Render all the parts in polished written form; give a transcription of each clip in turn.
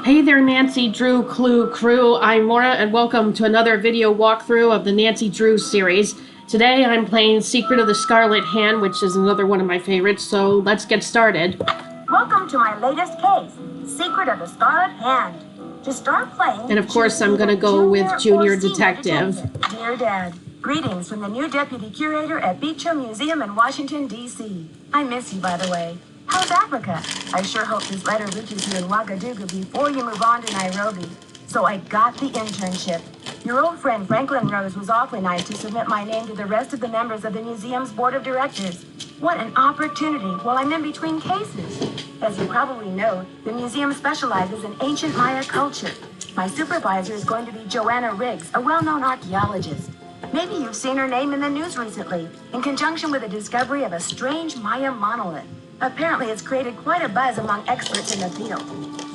Hey there, Nancy Drew Clue crew. I'm Maura, and welcome to another video walkthrough of the Nancy Drew series. Today I'm playing Secret of the Scarlet Hand, which is another one of my favorites, so let's get started. Welcome to my latest case, Secret of the Scarlet Hand. To start playing... And of course I'm going to go with Junior Detective. Dear Dad, greetings from the new Deputy Curator at Beecher Museum in Washington, D.C. I miss you, by the way. How's Africa? I sure hope this letter reaches you in Ouagadougou before you move on to Nairobi. So I got the internship. Your old friend Franklin Rose was awfully nice to submit my name to the rest of the members of the museum's board of directors. What an opportunity while I'm in between cases. As you probably know, the museum specializes in ancient Maya culture. My supervisor is going to be Joanna Riggs, a well-known archaeologist. Maybe you've seen her name in the news recently, in conjunction with the discovery of a strange Maya monolith. Apparently, it's created quite a buzz among experts in the field.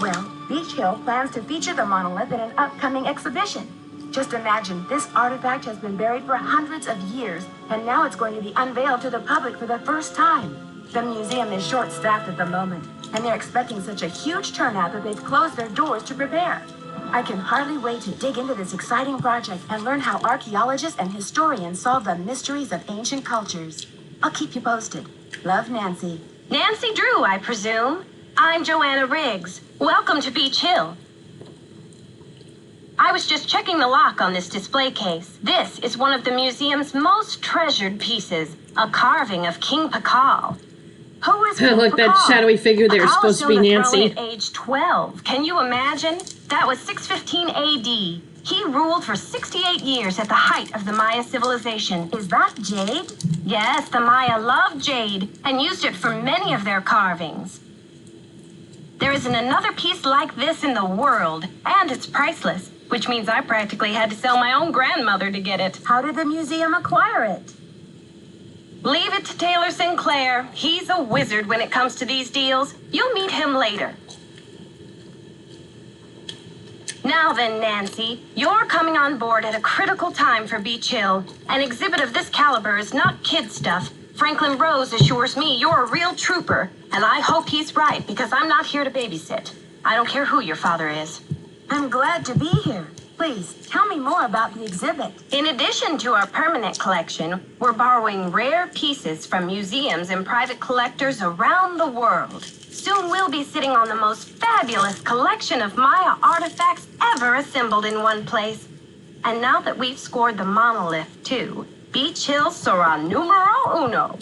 Well, Beach Hill plans to feature the monolith in an upcoming exhibition. Just imagine, this artifact has been buried for hundreds of years, and now it's going to be unveiled to the public for the first time. The museum is short-staffed at the moment, and they're expecting such a huge turnout that they've closed their doors to prepare. I can hardly wait to dig into this exciting project and learn how archaeologists and historians solve the mysteries of ancient cultures. I'll keep you posted. Love, Nancy. Nancy Drew, I presume. I'm Joanna Riggs. Welcome to Beach Hill. I was just checking the lock on this display case. This is one of the museum's most treasured pieces, a carving of King Pakal. Who is King Look, Pakal? that shadowy figure there is Pakal supposed to be Nancy. At age 12. Can you imagine? That was 615 AD. He ruled for 68 years at the height of the Maya civilization. Is that jade? Yes, the Maya loved jade and used it for many of their carvings. There isn't another piece like this in the world, and it's priceless, which means I practically had to sell my own grandmother to get it. How did the museum acquire it? Leave it to Taylor Sinclair. He's a wizard when it comes to these deals. You'll meet him later. Now then, Nancy, you're coming on board at a critical time for Beach Hill. An exhibit of this caliber is not kid stuff. Franklin Rose assures me you're a real trooper, and I hope he's right because I'm not here to babysit. I don't care who your father is. I'm glad to be here. Please, tell me more about the exhibit. In addition to our permanent collection, we're borrowing rare pieces from museums and private collectors around the world. Soon we'll be sitting on the most fabulous collection of Maya artifacts ever assembled in one place. And now that we've scored the monolith, too, Beach Hill sera numero uno.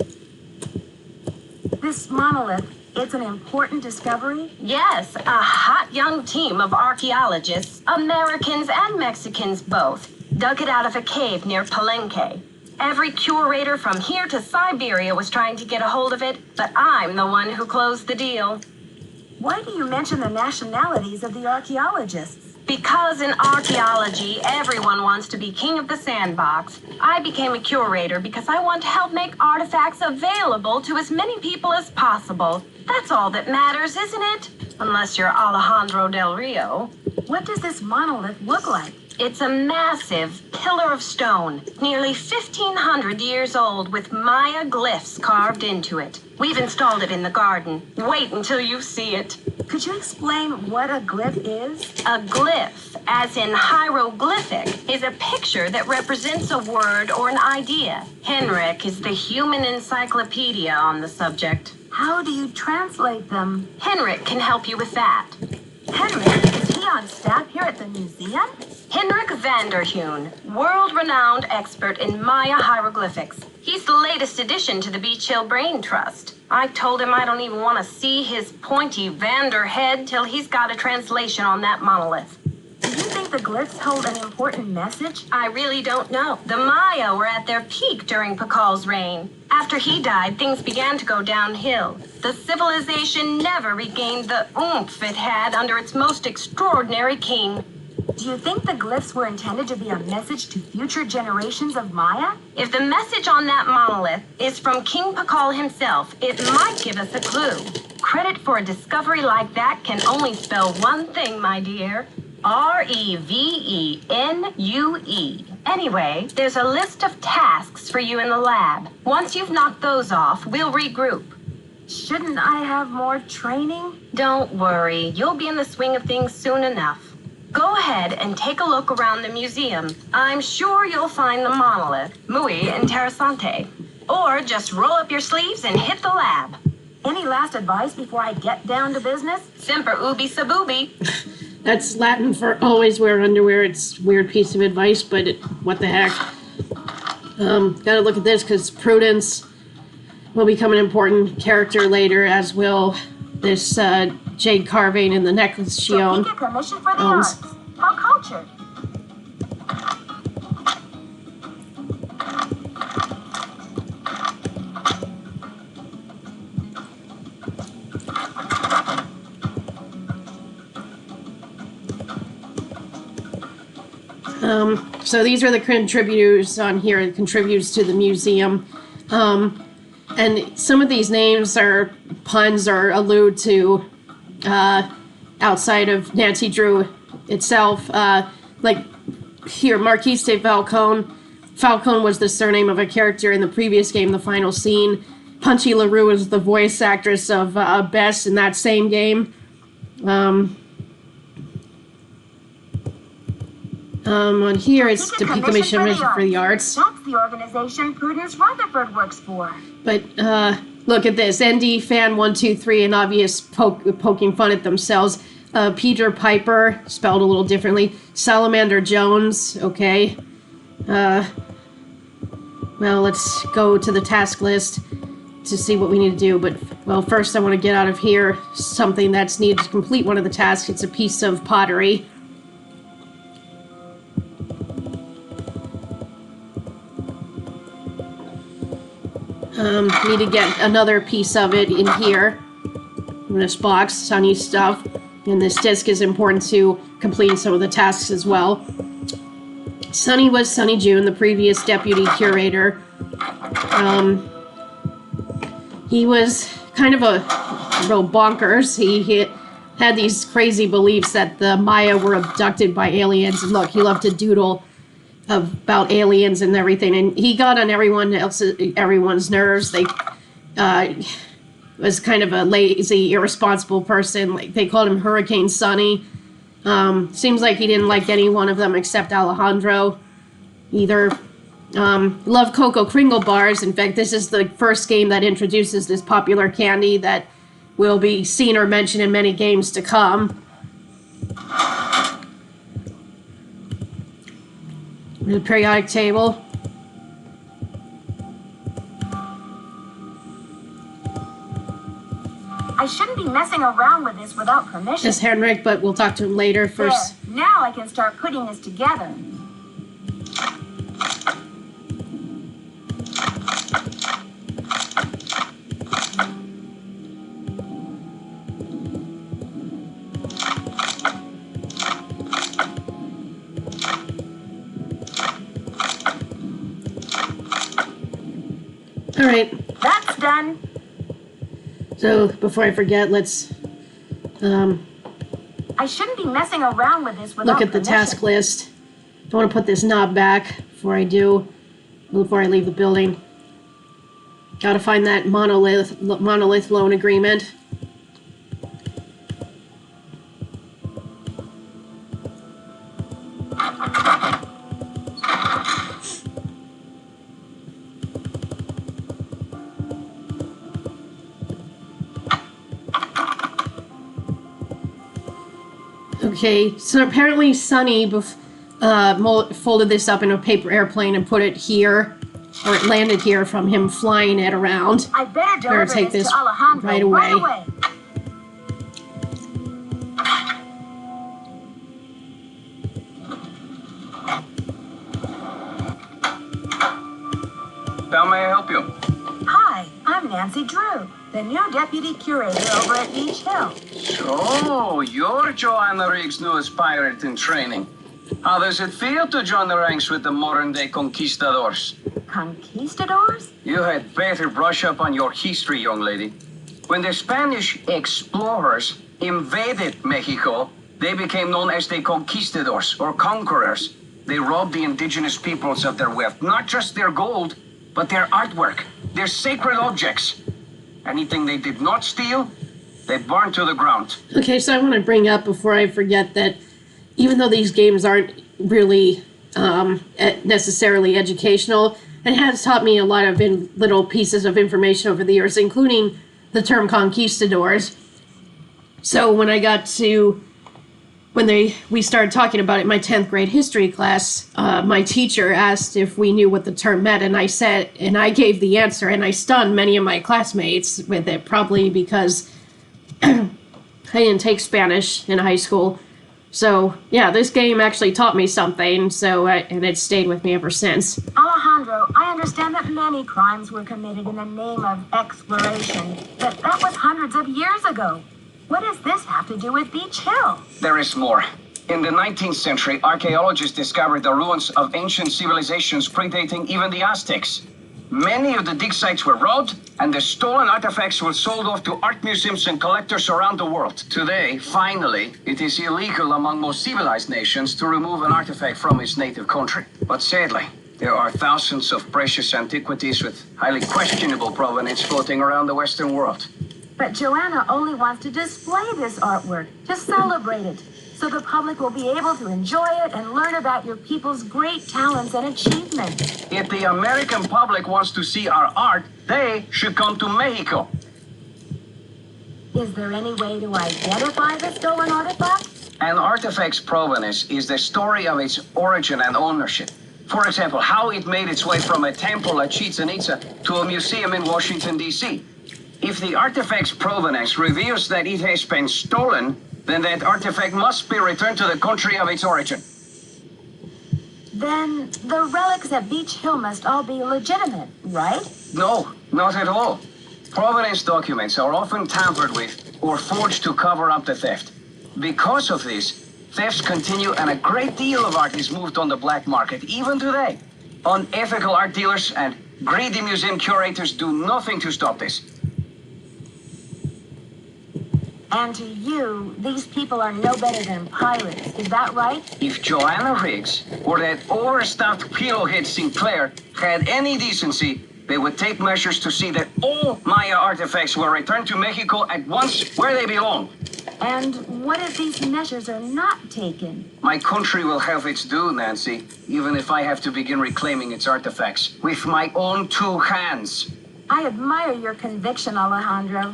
This monolith, it's an important discovery? Yes, a hot young team of archaeologists, Americans and Mexicans both, dug it out of a cave near Palenque. Every curator from here to Siberia was trying to get a hold of it, but I'm the one who closed the deal. Why do you mention the nationalities of the archaeologists? Because in archaeology, everyone wants to be king of the sandbox. I became a curator because I want to help make artifacts available to as many people as possible. That's all that matters, isn't it? Unless you're Alejandro del Rio. What does this monolith look like? It's a massive pillar of stone, nearly 1,500 years old, with Maya glyphs carved into it. We've installed it in the garden. Wait until you see it. Could you explain what a glyph is? A glyph, as in hieroglyphic, is a picture that represents a word or an idea. Henrik is the human encyclopedia on the subject. How do you translate them? Henrik can help you with that. Henrik, is he on staff here at the museum? Henrik Vanderheun, world-renowned expert in Maya hieroglyphics. He's the latest addition to the Beach Hill Brain Trust. I told him I don't even want to see his pointy Vander head till he's got a translation on that monolith. Do you think the glyphs hold an important message? I really don't know. The Maya were at their peak during Pakal's reign. After he died, things began to go downhill. The civilization never regained the oomph it had under its most extraordinary king. Do you think the glyphs were intended to be a message to future generations of Maya? If the message on that monolith is from King Pakal himself, it might give us a clue. Credit for a discovery like that can only spell one thing, my dear. R-E-V-E-N-U-E. Anyway, there's a list of tasks for you in the lab. Once you've knocked those off, we'll regroup. Shouldn't I have more training? Don't worry, you'll be in the swing of things soon enough. Go ahead and take a look around the museum. I'm sure you'll find the monolith, muy interesante. Or just roll up your sleeves and hit the lab. Any last advice before I get down to business? Semper ubi sabubi. That's Latin for always wear underwear. It's a weird piece of advice, but what the heck. Gotta look at this because prudence will become an important character later, as will this jade carving and the necklace she owned. Topeka Commission for the Arts. How cultured. So these are the contributors on here. It contributes to the museum. And some of these names are puns or allude to outside of Nancy Drew itself. Like here, Marquise de Falcone. Falcone was the surname of a character in the previous game, The Final Scene. Punchy LaRue is the voice actress of Bess in that same game. On here, it's Topeka Commission for the Arts. That's the organization Prudence Rutherford works for. But look at this. ND Fan 123, an obvious poking fun at themselves. Peter Piper, spelled a little differently. Salamander Jones, okay. Well, let's go to the task list to see what we need to do. But, well, first I want to get out of here something that's needed to complete one of the tasks. It's a piece of pottery. Need to get another piece of it in here. In this box, Sunny stuff. And this disc is important to completing some of the tasks as well. Sunny was Sunny June, the previous deputy curator. He was kind of a real bonkers. He had these crazy beliefs that the Maya were abducted by aliens. And look, he loved to doodle about aliens and everything, and he got on everyone's nerves. They was kind of a lazy, irresponsible person. Like they called him Hurricane Sonny. Seems like he didn't like any one of them except Alejandro either. Loved Cocoa Kringle bars. In fact, this is the first game that introduces this popular candy that will be seen or mentioned in many games to come. The periodic table. I shouldn't be messing around with this without permission. This is Henrik, but we'll talk to him later first. There. Now I can start putting this together. All right. That's done. So before I forget, let's I shouldn't be messing around with this without look at the permission. task list. I want to put this knob back before I leave the building. Got to find that monolith loan agreement. Okay, so apparently Sunny folded this up in a paper airplane and put it here, or it landed here from him flying it around. I better deliver take this this to Alejandro right away. How may I help you? Hi, I'm Nancy Drew, the new deputy curator over at Beach Hill. So, you're Joanna Riggs' newest pirate in training. How does it feel to join the ranks with the modern-day conquistadors? Conquistadors? You had better brush up on your history, young lady. When the Spanish explorers invaded Mexico, they became known as the conquistadors, or conquerors. They robbed the indigenous peoples of their wealth, not just their gold, but their artwork, their sacred objects. Anything they did not steal, they burned to the ground. Okay, so I want to bring up before I forget that even though these games aren't really necessarily educational, it has taught me a lot of little pieces of information over the years, including the term conquistadors. So when I got to, we started talking about it in my 10th grade history class, my teacher asked if we knew what the term meant, and I gave the answer, and I stunned many of my classmates with it, probably because I didn't take Spanish in high school. So, yeah, this game actually taught me something, and it's stayed with me ever since. Alejandro, I understand that many crimes were committed in the name of exploration, but that was hundreds of years ago. What does this have to do with Beach Hill? There is more. In the 19th century, archaeologists discovered the ruins of ancient civilizations predating even the Aztecs. Many of the dig sites were robbed, and the stolen artifacts were sold off to art museums and collectors around the world. Today, finally, it is illegal among most civilized nations to remove an artifact from its native country. But sadly, there are thousands of precious antiquities with highly questionable provenance floating around the Western world. But Joanna only wants to display this artwork, to celebrate it, so the public will be able to enjoy it and learn about your people's great talents and achievements. If the American public wants to see our art, they should come to Mexico. Is there any way to identify the stolen artifacts? An artifact's provenance is the story of its origin and ownership. For example, how it made its way from a temple at Chichen Itza to a museum in Washington, D.C. If the artifact's provenance reveals that it has been stolen, then that artifact must be returned to the country of its origin. Then the relics at Beach Hill must all be legitimate, right? No, not at all. Provenance documents are often tampered with or forged to cover up the theft. Because of this, thefts continue and a great deal of art is moved on the black market, even today. Unethical art dealers and greedy museum curators do nothing to stop this. And to you, these people are no better than pirates, is that right? If Joanna Riggs or that overstuffed pillowhead Sinclair had any decency, they would take measures to see that all Maya artifacts were returned to Mexico at once where they belong. And what if these measures are not taken? My country will have its due, Nancy, even if I have to begin reclaiming its artifacts with my own two hands. I admire your conviction, Alejandro.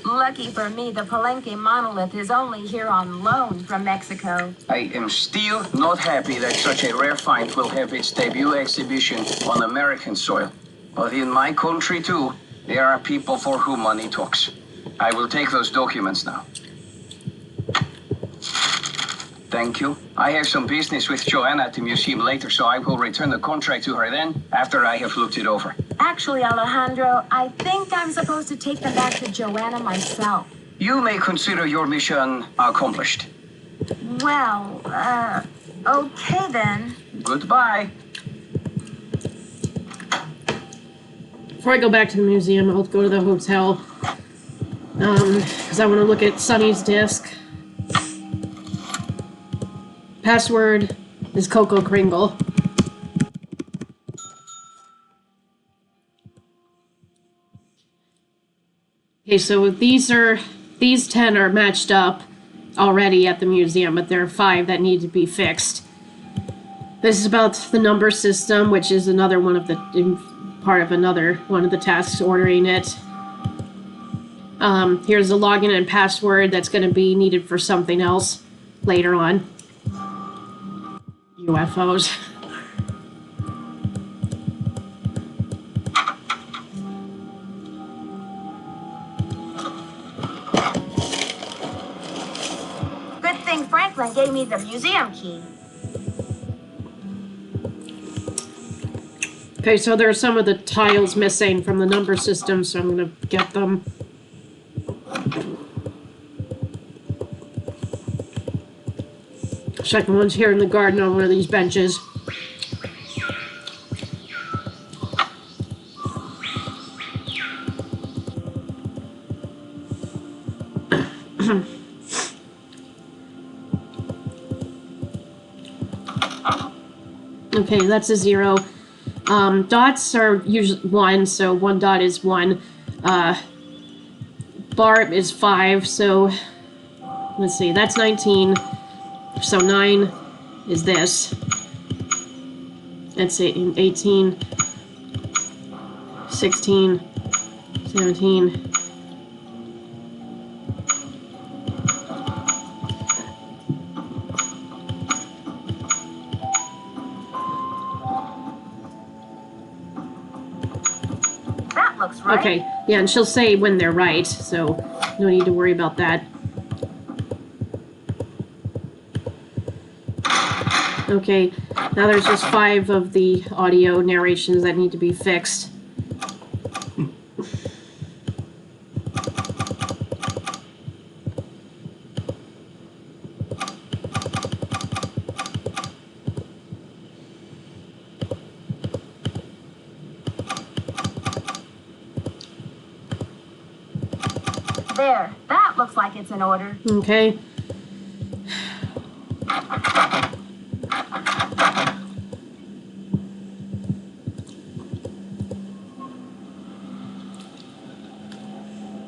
Lucky for me, the Palenque monolith is only here on loan from Mexico. I am still not happy that such a rare find will have its debut exhibition on American soil. But in my country, too, there are people for whom money talks. I will take those documents now. Thank you. I have some business with Joanna at the museum later, so I will return the contract to her then, after I have looked it over. Actually, Alejandro, I think I'm supposed to take them back to Joanna myself. You may consider your mission accomplished. Well, okay then. Goodbye. Before I go back to the museum, I'll go to the hotel. Because I want to look at Sunny's disc. Password is Coco Kringle. Okay, so these 10 are matched up already at the museum, but there are 5 that need to be fixed. This is about the number system, which is another one of the part of another one of the tasks, ordering it. Here's a login and password that's going to be needed for something else later on. UFOs. Good thing Franklin gave me the museum key. Okay, so there are some of the tiles missing from the number system, so I'm going to get them. Second one's here in the garden on one of these benches. Okay, that's a 0. Dots are usually 1, so 1 dot is 1. bar is 5, so let's see, that's 19. So 9 is this. Let's see, 18, 16, 17. That looks right. Okay, yeah, and she'll say when they're right, so no need to worry about that. Okay, now there's just 5 of the audio narrations that need to be fixed. There, that looks like it's in order. Okay.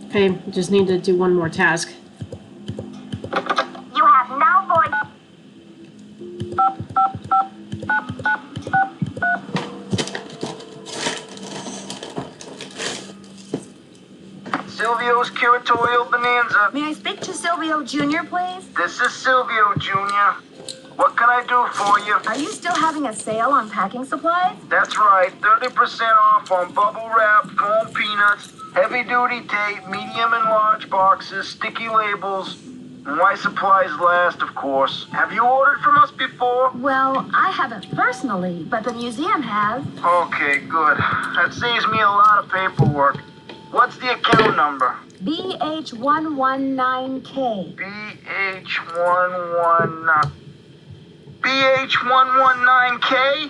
Okay, just need to do one more task. You have no voice. Silvio's curatorial bonanza. May I speak to Silvio Jr., please? This is Silvio Jr. What can I do for you? Are you still having a sale on packing supplies? That's right, 30% off on bubble wrap, foam peanuts, heavy-duty tape, medium and large boxes, sticky labels, and why supplies last, of course. Have you ordered from us before? Well, I haven't personally, but the museum has. Okay, good. That saves me a lot of paperwork. What's the account number? BH119K. BH119. BH119K?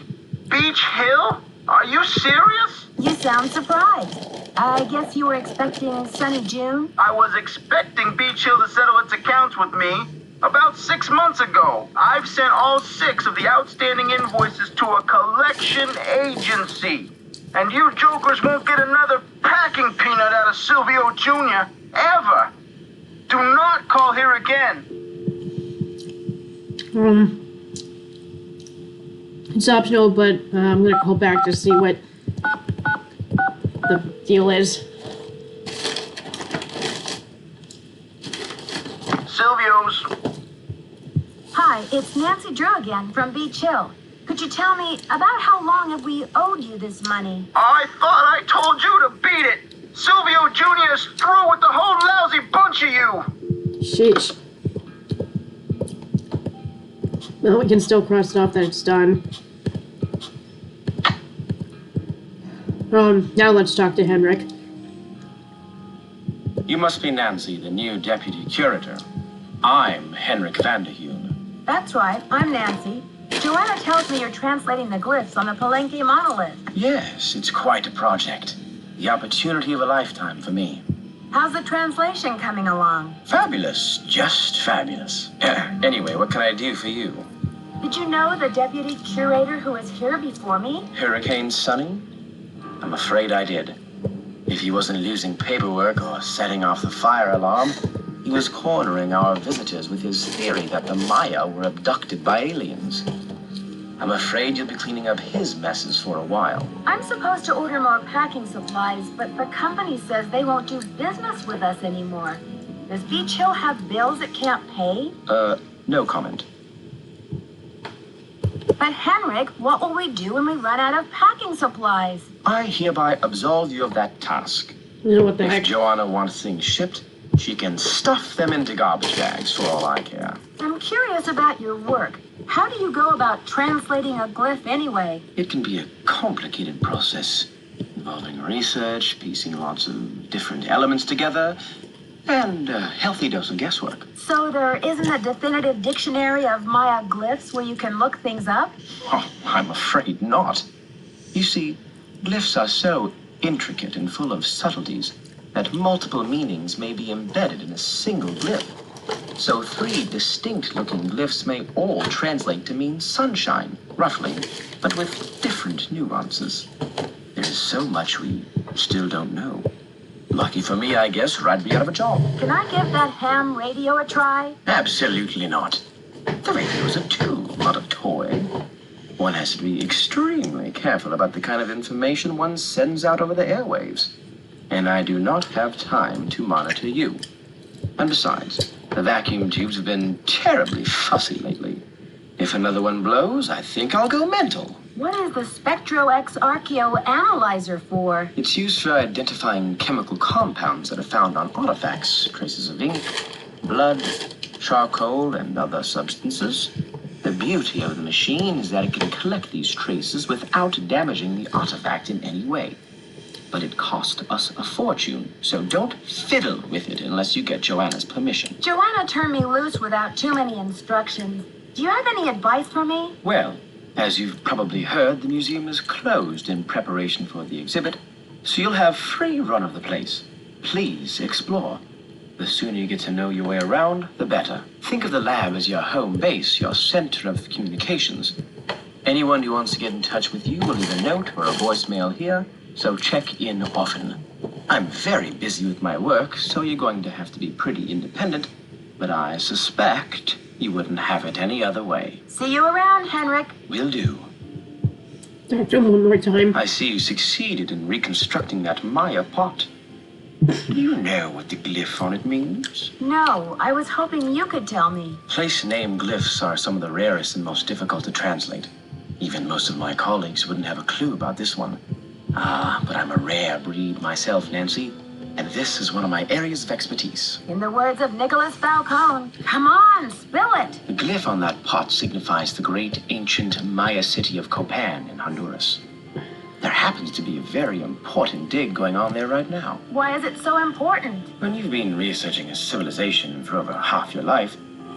Beach Hill? Are you serious? You sound surprised. I guess you were expecting Sunny June? I was expecting Beach Hill to settle its accounts with me about 6 months ago. I've sent all 6 of the outstanding invoices to a collection agency. And you jokers won't get another packing peanut out of Silvio Jr. ever. Do not call here again. It's optional, but I'm gonna call back to see what the deal is. Silvio's. Hi, it's Nancy Drew again from Beach Hill. Could you tell me, about how long have we owed you this money? I thought I told you to beat it. Silvio Jr. is through with the whole lousy bunch of you. Sheesh. Well, we can still cross it off that it's done. Now let's talk to Henrik. You must be Nancy, the new deputy curator. I'm Henrik van der Heun. That's right, I'm Nancy. Joanna tells me you're translating the glyphs on the Palenque monolith. Yes, it's quite a project. The opportunity of a lifetime for me. How's the translation coming along? Fabulous, just fabulous. Anyway, what can I do for you? Did you know the deputy curator who was here before me? Hurricane Sunny? I'm afraid I did. If he wasn't losing paperwork or setting off the fire alarm, he was cornering our visitors with his theory that the Maya were abducted by aliens. I'm afraid you'll be cleaning up his messes for a while. I'm supposed to order more packing supplies, but the company says they won't do business with us anymore. Does Beach Hill have bills it can't pay? No comment. But Henrik, what will we do when we run out of packing supplies? I hereby absolve you of that task. You know what the If heck? Joanna wants things shipped, she can stuff them into garbage bags for all I care. I'm curious about your work. How do you go about translating a glyph anyway? It can be a complicated process, involving research, piecing lots of different elements together, and a healthy dose of guesswork. So there isn't a definitive dictionary of Maya glyphs where you can look things up? Oh, I'm afraid not. You see, glyphs are so intricate and full of subtleties that multiple meanings may be embedded in a single glyph. So 3 distinct-looking glyphs may all translate to mean sunshine, roughly, but with different nuances. There's so much we still don't know. Lucky for me, I guess, or I'd be out of a job. Can I give that ham radio a try? Absolutely not. The radio's a tool, not a toy. One has to be extremely careful about the kind of information one sends out over the airwaves. And I do not have time to monitor you. And besides, the vacuum tubes have been terribly fussy lately. If another one blows, I think I'll go mental. What is the SpectroX Archeo Analyzer for? It's used for identifying chemical compounds that are found on artifacts, traces of ink, blood, charcoal, and other substances. The beauty of the machine is that it can collect these traces without damaging the artifact in any way. But it cost us a fortune, so don't fiddle with it unless you get Joanna's permission. Joanna turned me loose without too many instructions. Do you have any advice for me? Well, as you've probably heard, the museum is closed in preparation for the exhibit, so you'll have free run of the place. Please explore. The sooner you get to know your way around, the better. Think of the lab as your home base, your center of communications. Anyone who wants to get in touch with you will leave a note or a voicemail here, so check in often. I'm very busy with my work, so you're going to have to be pretty independent, but I suspect you wouldn't have it any other way. See you around, Henrik. Will do. Talk to him one more time. I see you succeeded in reconstructing that Maya pot. Do you know what the glyph on it means? No, I was hoping you could tell me. Place name glyphs are some of the rarest and most difficult to translate. Even most of my colleagues wouldn't have a clue about this one. But I'm a rare breed myself, Nancy, and this is one of my areas of expertise. In the words of Nicholas Falcone, come on, spill it. The glyph on that pot signifies the great ancient Maya city of Copan in Honduras. There happens to be a very important dig going on there right now. Why is it so important? When you've been researching a civilization for over half your life,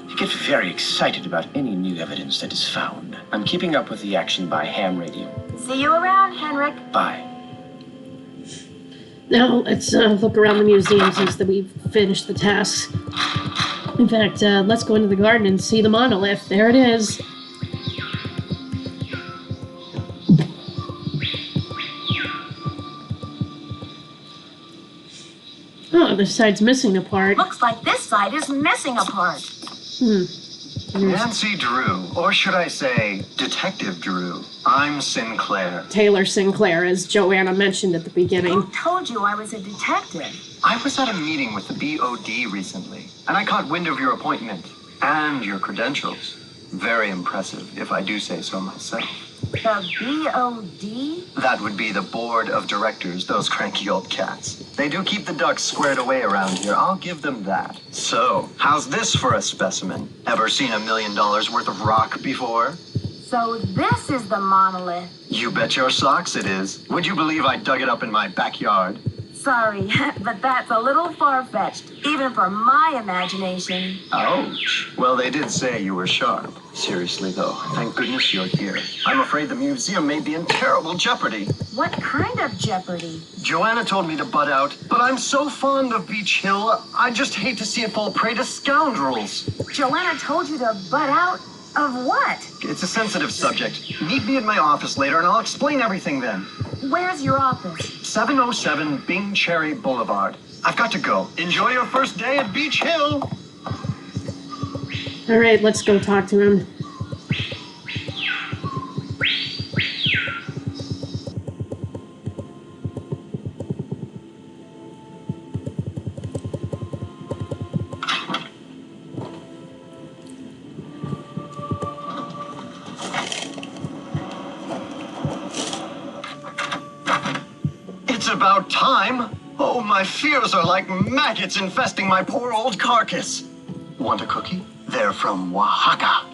you get very excited about any new evidence that is found. I'm keeping up with the action by ham radio. See you around, Henrik. Bye. Now, let's look around the museum since that we've finished the tasks. In fact, let's go into the garden and see the monolith. There it is. Oh, this side's missing a part. Looks like this side is missing a part. Nancy Drew, or should I say, Detective Drew. I'm Sinclair. Taylor Sinclair, as Joanna mentioned at the beginning. Who told you I was a detective? I was at a meeting with the BOD recently, and I caught wind of your appointment and your credentials. Very impressive, if I do say so myself. The BOD? That would be the board of directors, those cranky old cats. They do keep the ducks squared away around here, I'll give them that. So, how's this for a specimen? Ever seen $1 million worth of rock before? So this is the monolith. You bet your socks it is. Would you believe I dug it up in my backyard? Sorry, but that's a little far-fetched, even for my imagination. Ouch. Well, they did say you were sharp. Seriously, though, thank goodness you're here. I'm afraid the museum may be in terrible jeopardy. What kind of jeopardy? Joanna told me to butt out, but I'm so fond of Beach Hill, I just hate to see it fall prey to scoundrels. Joanna told you to butt out? Of what? It's a sensitive subject. Meet me at my office later and I'll explain everything then. Where's your office? 707 Bing Cherry Boulevard. I've got to go. Enjoy your first day at Beach Hill. All right, let's go talk to him. It's about time. Oh, my fears are like maggots infesting my poor old carcass. Want a cookie? They're from Oaxaca.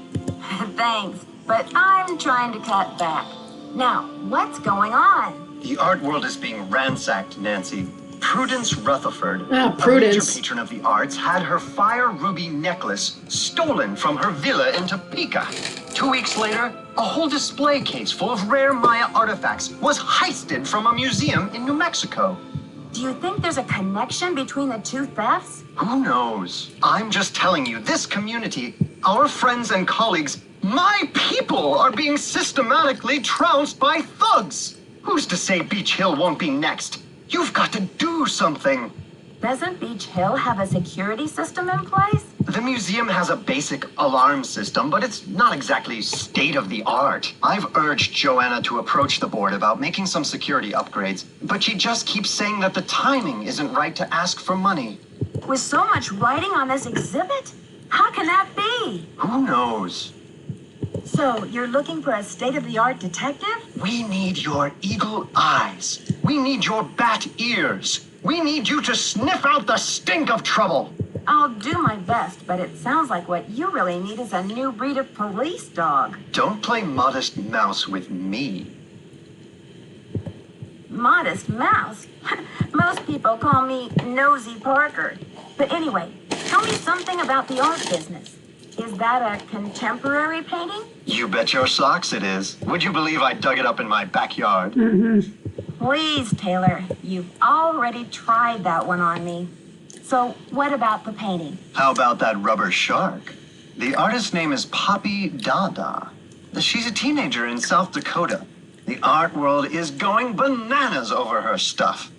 Thanks, but I'm trying to cut back. Now, what's going on? The art world is being ransacked, Nancy. Prudence Rutherford, Prudence. a major patron of the arts, had her fire ruby necklace stolen from her villa in Topeka. 2 weeks later, a whole display case full of rare Maya artifacts was heisted from a museum in New Mexico. Do you think there's a connection between the two thefts? Who knows? I'm just telling you, this community, our friends and colleagues, my people are being systematically trounced by thugs. Who's to say Beach Hill won't be next? You've got to do something. Doesn't Beach Hill have a security system in place? The museum has a basic alarm system, but it's not exactly state-of-the-art. I've urged Joanna to approach the board about making some security upgrades, but she just keeps saying that the timing isn't right to ask for money. With so much writing on this exhibit? How can that be? Who knows? So, you're looking for a state-of-the-art detective? We need your eagle eyes. We need your bat ears. We need you to sniff out the stink of trouble. I'll do my best, but it sounds like what you really need is a new breed of police dog. Don't play modest mouse with me. Modest mouse? Most people call me Nosy Parker. But anyway, tell me something about the art business. Is that a contemporary painting? You bet your socks it is. Would you believe I dug it up in my backyard? Please, Taylor. You've already tried that one on me. So, what about the painting? How about that rubber shark? The artist's name is Poppy Dada. She's a teenager in South Dakota. The art world is going bananas over her stuff.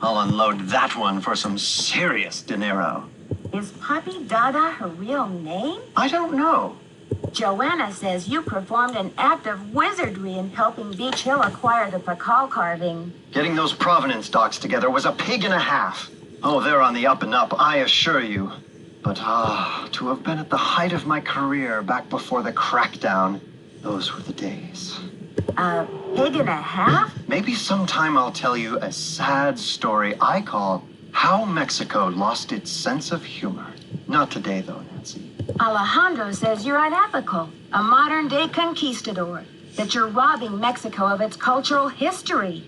I'll unload that one for some serious dinero. Is Poppy Dada her real name? I don't know. Joanna says you performed an act of wizardry in helping Beach Hill acquire the Pakal carving. Getting those provenance docs together was a pig and a half. Oh, they're on the up and up, I assure you. But to have been at the height of my career back before the crackdown, those were the days. A pig and a half? Maybe sometime I'll tell you a sad story I call How Mexico Lost Its Sense of Humor. Not today, though, Nancy. Alejandro says you're unethical, a modern-day conquistador, that you're robbing Mexico of its cultural history.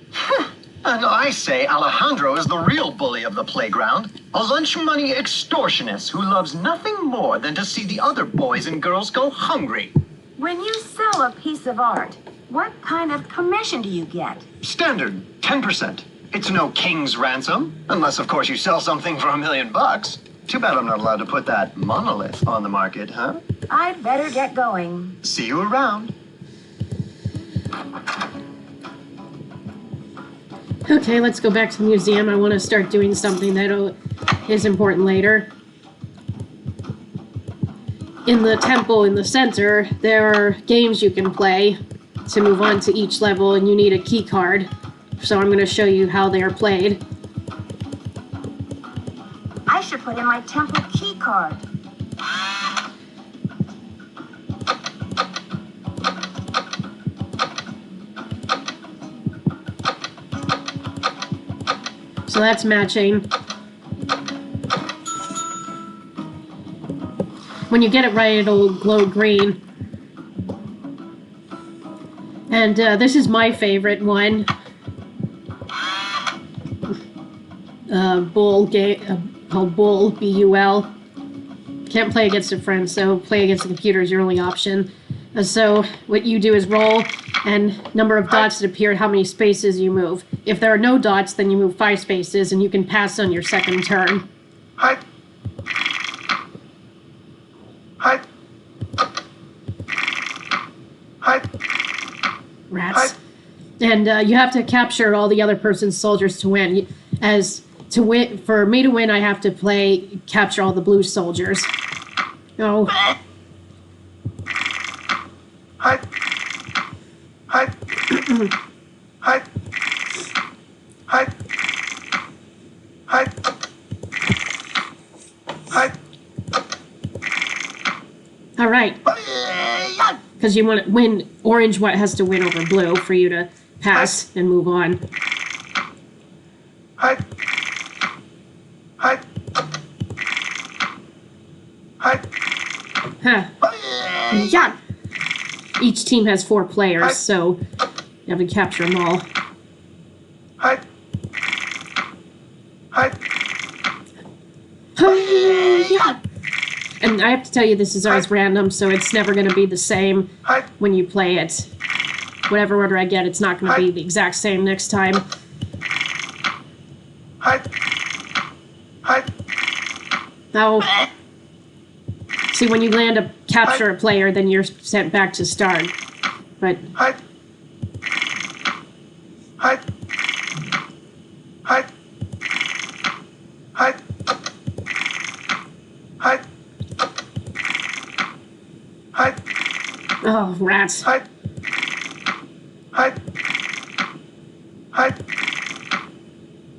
And I say Alejandro is the real bully of the playground, a lunch money extortionist who loves nothing more than to see the other boys and girls go hungry. When you sell a piece of art, what kind of commission do you get? Standard, 10%. It's no king's ransom, unless of course you sell something for $1 million. Too bad I'm not allowed to put that monolith on the market, huh? I'd better get going. See you around. Okay, let's go back to the museum. I want to start doing something that is important later. In the temple in the center, there are games you can play to move on to each level, and you need a key card. So I'm going to show you how they are played. I should put in my temple key card. So that's matching. When you get it right, it'll glow green. And this is my favorite one. Bull game called Bull, B-U-L. Can't play against a friend, so play against the computer is your only option. So what you do is roll, and number of dots that appear, how many spaces you move. If there are no dots, then you move 5 spaces, and you can pass on your second turn. Hi. Hi. Hi. Rats. And you have to capture all the other person's soldiers to win. For me to win, I have to capture all the blue soldiers. Oh. Hi. Hi. Hi. Hi. Hi. Hi. All right. Because you want to win, orange has to win over blue for you to pass and move on. Hi. Hi. Hi. Huh. Yeah. Each team has 4 players, so you have to capture them all. Hi. Hi. Yeah. And I have to tell you, this is always random, so it's never going to be the same when you play it. Whatever order I get, it's not going to be the exact same next time. Hi. Hi. Now, see, when you capture a player, then you're sent back to start. But Hi. Hi. Hi. Oh, rats. Hut. Hut. Hut.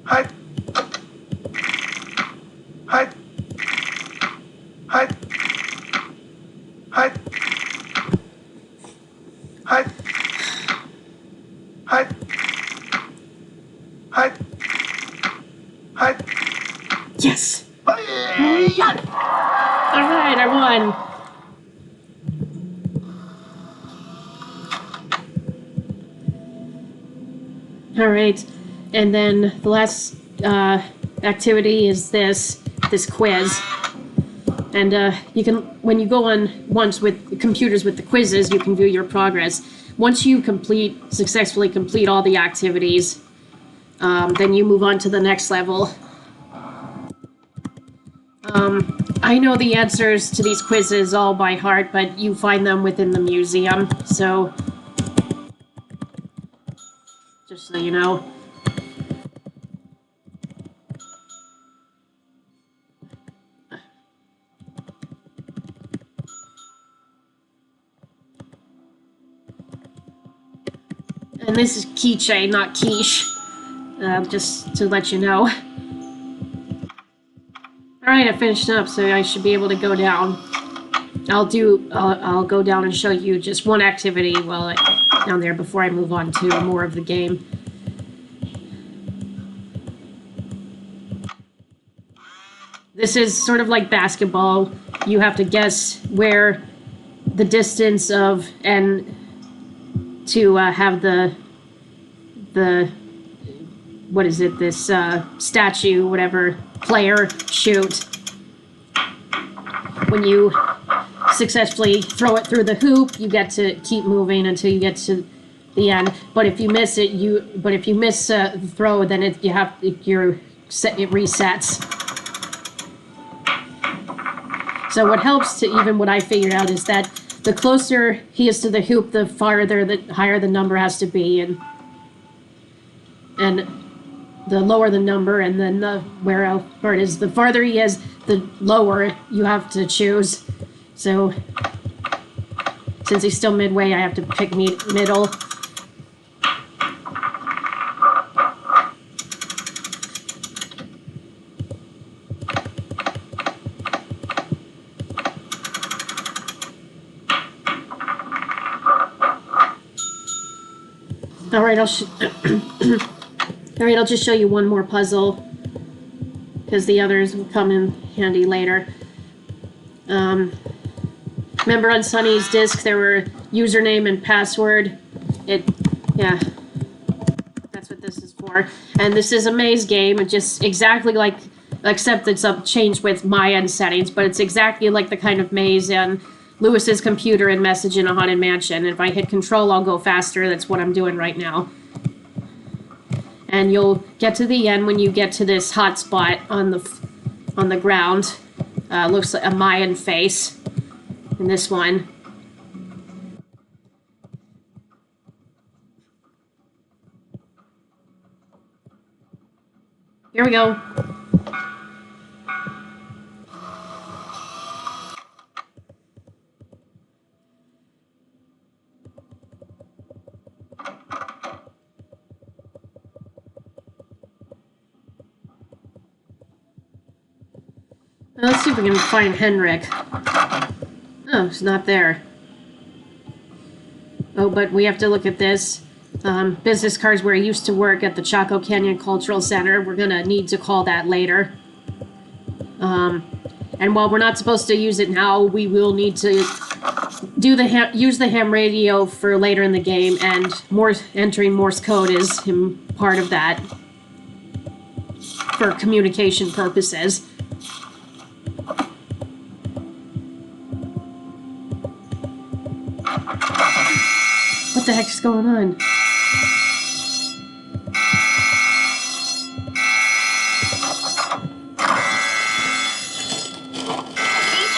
Hut. Hut. Hut. Hut. Hut. Hut. Hut. Hut. Yes! Yeah. Alright, I won. Alright, and then the last activity is this quiz. And you can, when you go on once with computers with the quizzes, you can view your progress. Once you successfully complete all the activities, then you move on to the next level. I know the answers to these quizzes all by heart, but you find them within the museum, so just so you know. And this is keychain, not quiche. Just to let you know. Alright, I finished up, so I should be able to go down. I'll go down and show you just one activity while down there before I move on to more of the game. This is sort of like basketball. You have to guess where the distance of and to have the what is it, this statue, whatever, player shoot. When you successfully throw it through the hoop, you get to keep moving until you get to the end. But if you miss it, the throw, then it resets. So what helps to even what I figured out is that the closer he is to the hoop, the higher the number has to be, and the lower the number, and then where it is, the farther he is, the lower you have to choose. So since he's still midway, I have to pick middle. All right, I'll just show you one more puzzle, because the others will come in handy later. Remember on Sunny's disk there were username and password? Yeah, that's what this is for. And this is a maze game, just exactly like, except it's changed with my end settings, but it's exactly like the kind of maze in Lewis's computer and Message in a Haunted Mansion. If I hit control, I'll go faster. That's what I'm doing right now. And you'll get to the end when you get to this hot spot on the ground. Looks like a Mayan face in this one. Here we go. Let's see if we can find Henrik. Oh, he's not there. Oh, but we have to look at this. Business cards where he used to work at the Chaco Canyon Cultural Center. We're gonna need to call that later. And while we're not supposed to use it now, we will need to use the ham radio for later in the game, and entering Morse code is part of that for communication purposes. What the heck's going on? Beach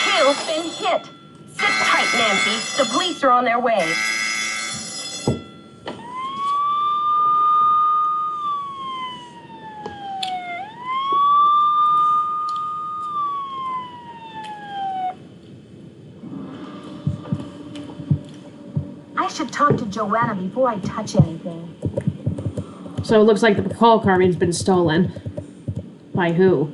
Hill's been hit. Sit tight, Nancy. The police are on their way. I should talk to Joanna before I touch anything. So it looks like the call carving's been stolen. By who?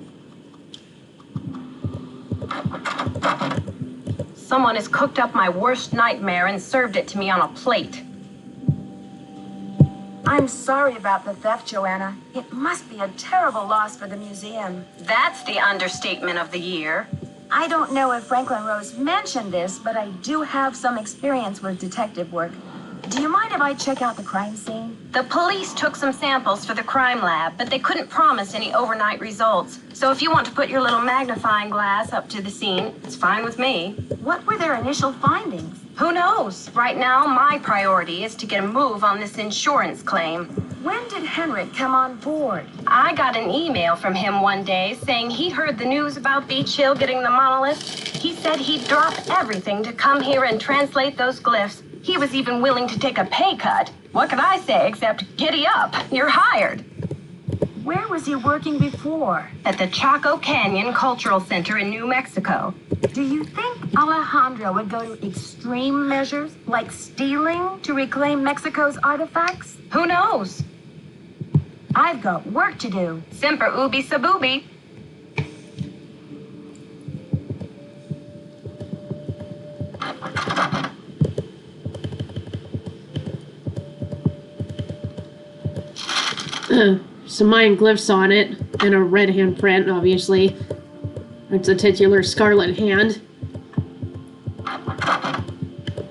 Someone has cooked up my worst nightmare and served it to me on a plate. I'm sorry about the theft, Joanna. It must be a terrible loss for the museum. That's the understatement of the year. I don't know if Franklin Rose mentioned this, but I do have some experience with detective work. Do you mind if I check out the crime scene? The police took some samples for the crime lab, but they couldn't promise any overnight results. So if you want to put your little magnifying glass up to the scene, it's fine with me. What were their initial findings? Who knows? Right now, my priority is to get a move on this insurance claim. When did Henrik come on board? I got an email from him one day saying he heard the news about Beach Hill getting the monolith. He said he'd drop everything to come here and translate those glyphs. He was even willing to take a pay cut. What could I say except giddy up? You're hired. Where was he working before? At the Chaco Canyon Cultural Center in New Mexico. Do you think Alejandro would go to extreme measures, like stealing, to reclaim Mexico's artifacts? Who knows? I've got work to do. Semper ubi sub ubi. Some Mayan glyphs on it, and a red handprint, obviously. It's a titular Scarlet Hand.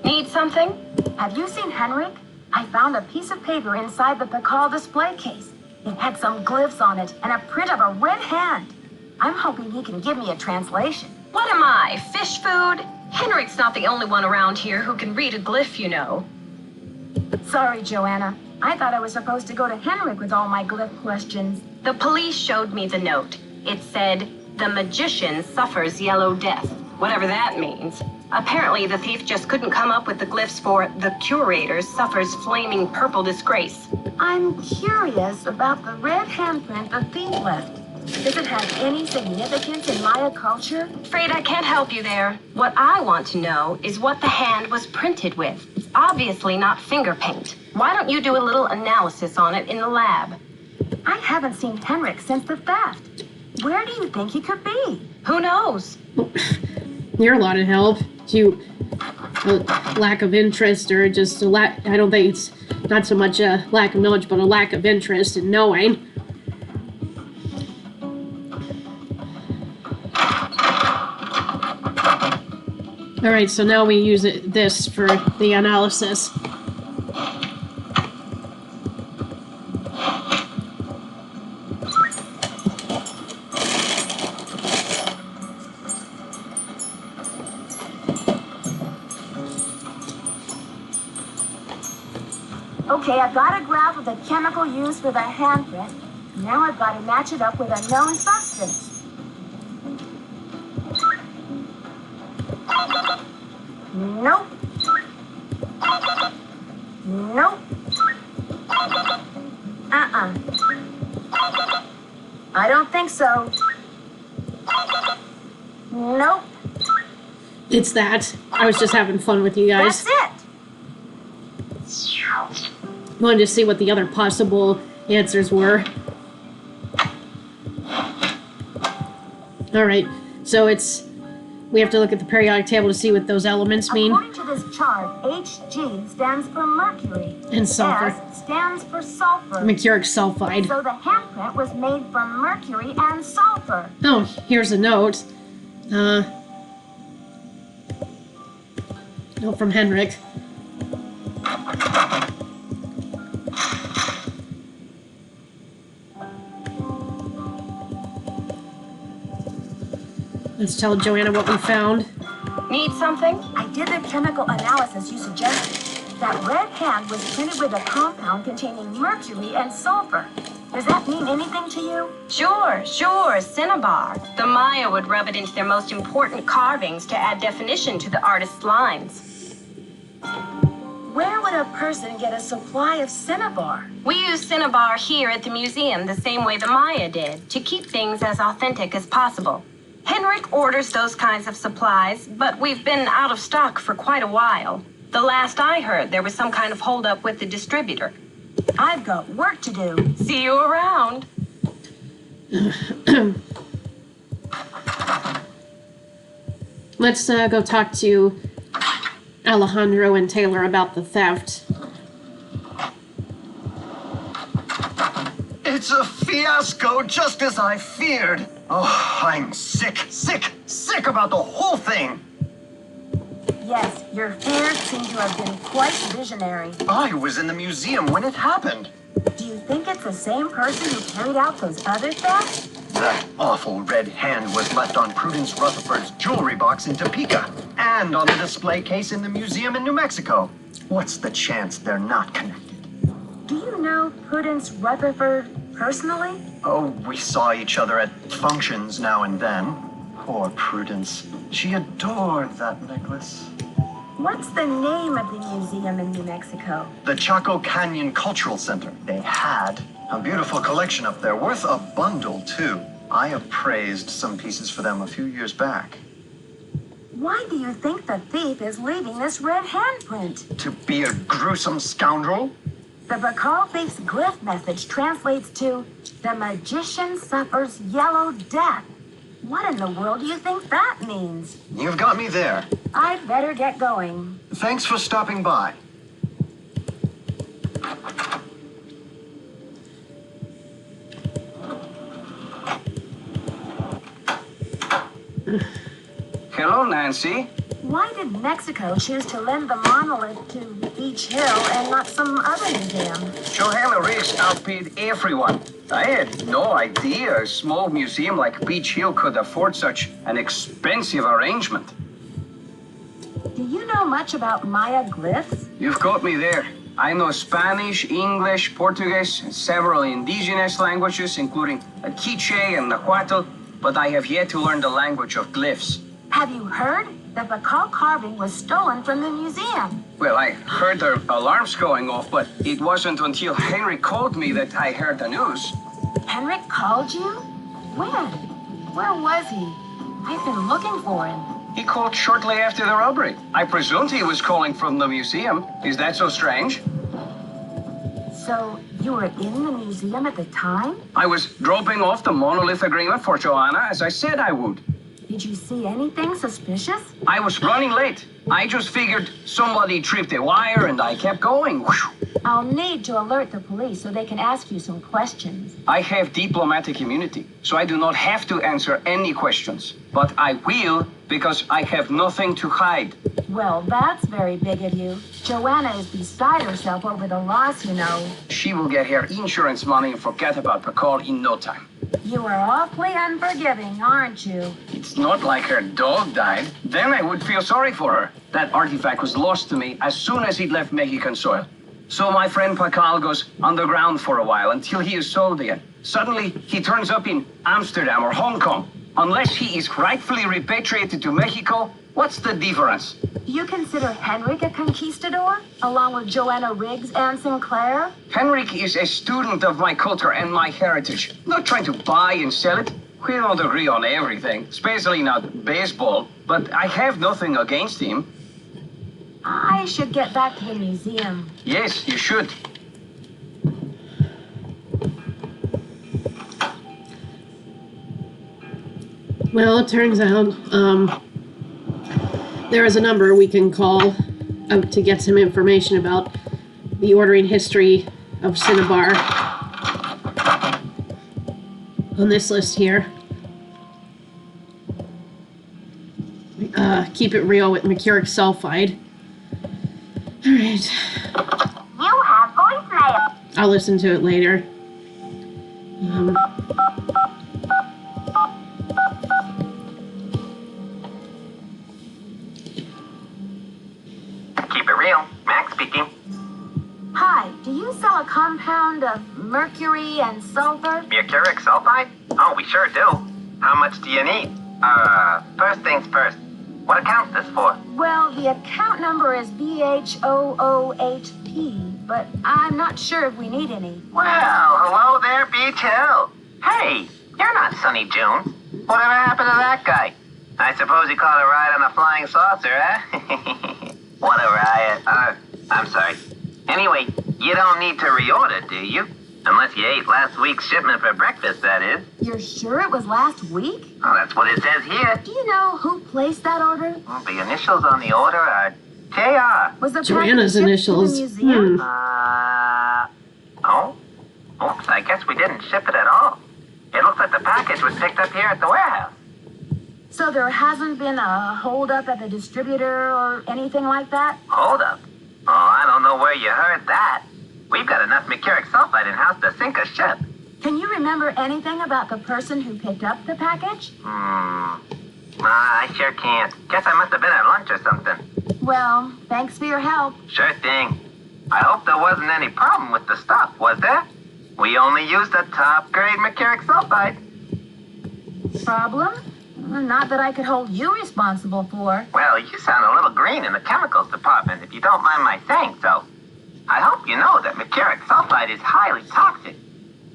Need something? Have you seen Henrik? I found a piece of paper inside the Pakal display case. It had some glyphs on it and a print of a red hand. I'm hoping he can give me a translation. What am I, fish food? Henrik's not the only one around here who can read a glyph, you know. Sorry, Joanna. I thought I was supposed to go to Henrik with all my glyph questions. The police showed me the note. It said, "The magician suffers yellow death," whatever that means. Apparently, the thief just couldn't come up with the glyphs for "the curator suffers flaming purple disgrace." I'm curious about the red handprint the thief left. Does it have any significance in Maya culture? Afraid I can't help you there. What I want to know is what the hand was printed with. It's obviously not finger paint. Why don't you do a little analysis on it in the lab? I haven't seen Henrik since the theft. Where do you think he could be? Who knows? You're a lot of help. Do a lack of interest, or just a lack? I don't think it's not so much a lack of knowledge, but a lack of interest in knowing. All right, so now we use this for the analysis. Okay, I've got a graph of the chemical used for the handprint. Now I've got to match it up with a known substance. Nope. Nope. I don't think so. Nope. It's that. I was just having fun with you guys. That's it. Wanted to see what the other possible answers were. Alright, so we have to look at the periodic table to see what those elements mean. According to this chart, Hg stands for mercury. And sulfur. S stands for sulfur. Mercuric sulfide. So the handprint was made from mercury and sulfur. Oh, here's a note. Note from Henrik. Let's tell Joanna what we found. Need something? I did the chemical analysis you suggested. That red hand was printed with a compound containing mercury and sulfur. Does that mean anything to you? Sure, cinnabar. The Maya would rub it into their most important carvings to add definition to the artist's lines. Where would a person get a supply of cinnabar? We use cinnabar here at the museum the same way the Maya did, to keep things as authentic as possible. Henrik orders those kinds of supplies, but we've been out of stock for quite a while. The last I heard, there was some kind of holdup with the distributor. I've got work to do. See you around. Let's go talk to Alejandro and Taylor about the theft. It's a fiasco, just as I feared. Oh, I'm sick about the whole thing. Yes, your fears seem to have been quite visionary. I was in the museum when it happened. Do you think it's the same person who carried out those other thefts? That awful red hand was left on Prudence Rutherford's jewelry box in Topeka and on the display case in the museum in New Mexico. What's the chance they're not connected? Do you know Prudence Rutherford personally? Oh, we saw each other at functions now and then. Poor Prudence. She adored that necklace. What's the name of the museum in New Mexico? The Chaco Canyon Cultural Center. They had a beautiful collection up there, worth a bundle, too. I appraised some pieces for them a few years back. Why do you think the thief is leaving this red handprint? To be a gruesome scoundrel? The Bacall thief's glyph message translates to, "The magician suffers yellow death." What in the world do you think that means? You've got me there. I'd better get going. Thanks for stopping by. Hello, Nancy. Why did Mexico choose to lend the monolith to Beach Hill and not some other museum? Johanna Riggs outbid everyone. I had no idea a small museum like Beach Hill could afford such an expensive arrangement. Do you know much about Maya glyphs? You've got me there. I know Spanish, English, Portuguese, and several indigenous languages, including Quiche and Nahuatl, but I have yet to learn the language of glyphs. Have you heard? The Bacall carving was stolen from the museum. Well, I heard the alarms going off, but it wasn't until Henrik called me that I heard the news. Henrik called you? When? Where was he? I've been looking for him. He called shortly after the robbery. I presumed he was calling from the museum. Is that so strange? So, you were in the museum at the time? I was dropping off the monolith agreement for Joanna, as I said I would. Did you see anything suspicious? I was running late. I just figured somebody tripped a wire and I kept going. Whew. I'll need to alert the police so they can ask you some questions. I have diplomatic immunity, so I do not have to answer any questions. But I will, because I have nothing to hide. Well, that's very big of you. Joanna is beside herself over the loss, you know. She will get her insurance money and forget about Bacall in no time. You are awfully unforgiving, aren't you? It's not like her dog died. Then I would feel sorry for her. That artifact was lost to me as soon as it left Mexican soil. So my friend Bacall goes underground for a while until he is sold again. Suddenly, he turns up in Amsterdam or Hong Kong. Unless he is rightfully repatriated to Mexico, what's the difference? Do you consider Henrik a conquistador, along with Joanna Riggs and Sinclair? Henrik is a student of my culture and my heritage, not trying to buy and sell it. We don't agree on everything, especially not baseball, but I have nothing against him. I should get back to the museum. Yes, you should. Well, it turns out there is a number we can call to get some information about the ordering history of Cinnabar on this list here. Keep it real with mercuric sulfide. All right. You have voicemail. I'll listen to it later. Keep it real. Max speaking. Hi, do you sell a compound of mercury and sulfur? Mercuric sulfide? Oh, we sure do. How much do you need? First things first. What account's this for? Well, the account number is BH008P, but I'm not sure if we need any. Well, hello there, Beach Hill. Hey, you're not Sunny June. Whatever happened to that guy? I suppose he caught a ride on a flying saucer, eh? What a riot. I'm sorry. Anyway, you don't need to reorder, do you? Unless you ate last week's shipment for breakfast, that is. You're sure it was last week? Oh, that's what it says here. Do you know who placed that order? Well, the initials on the order are JR. Was the Joanna's package shipped to the initials. museum? Oh? Oops, I guess we didn't ship it at all. It looks like the package was picked up here at the warehouse. So there hasn't been a holdup at the distributor or anything like that? Hold up. Oh, I don't know where you heard that. We've got enough mercuric sulfide in-house to sink a ship. Can you remember anything about the person who picked up the package? I sure can't. Guess I must have been at lunch or something. Well, thanks for your help. Sure thing. I hope there wasn't any problem with the stuff, was there? We only used the top-grade mercuric sulfide. Problem? Not that I could hold you responsible for. Well, you sound a little green in the chemicals department, if you don't mind my saying so. I hope you know that mercuric sulfide is highly toxic.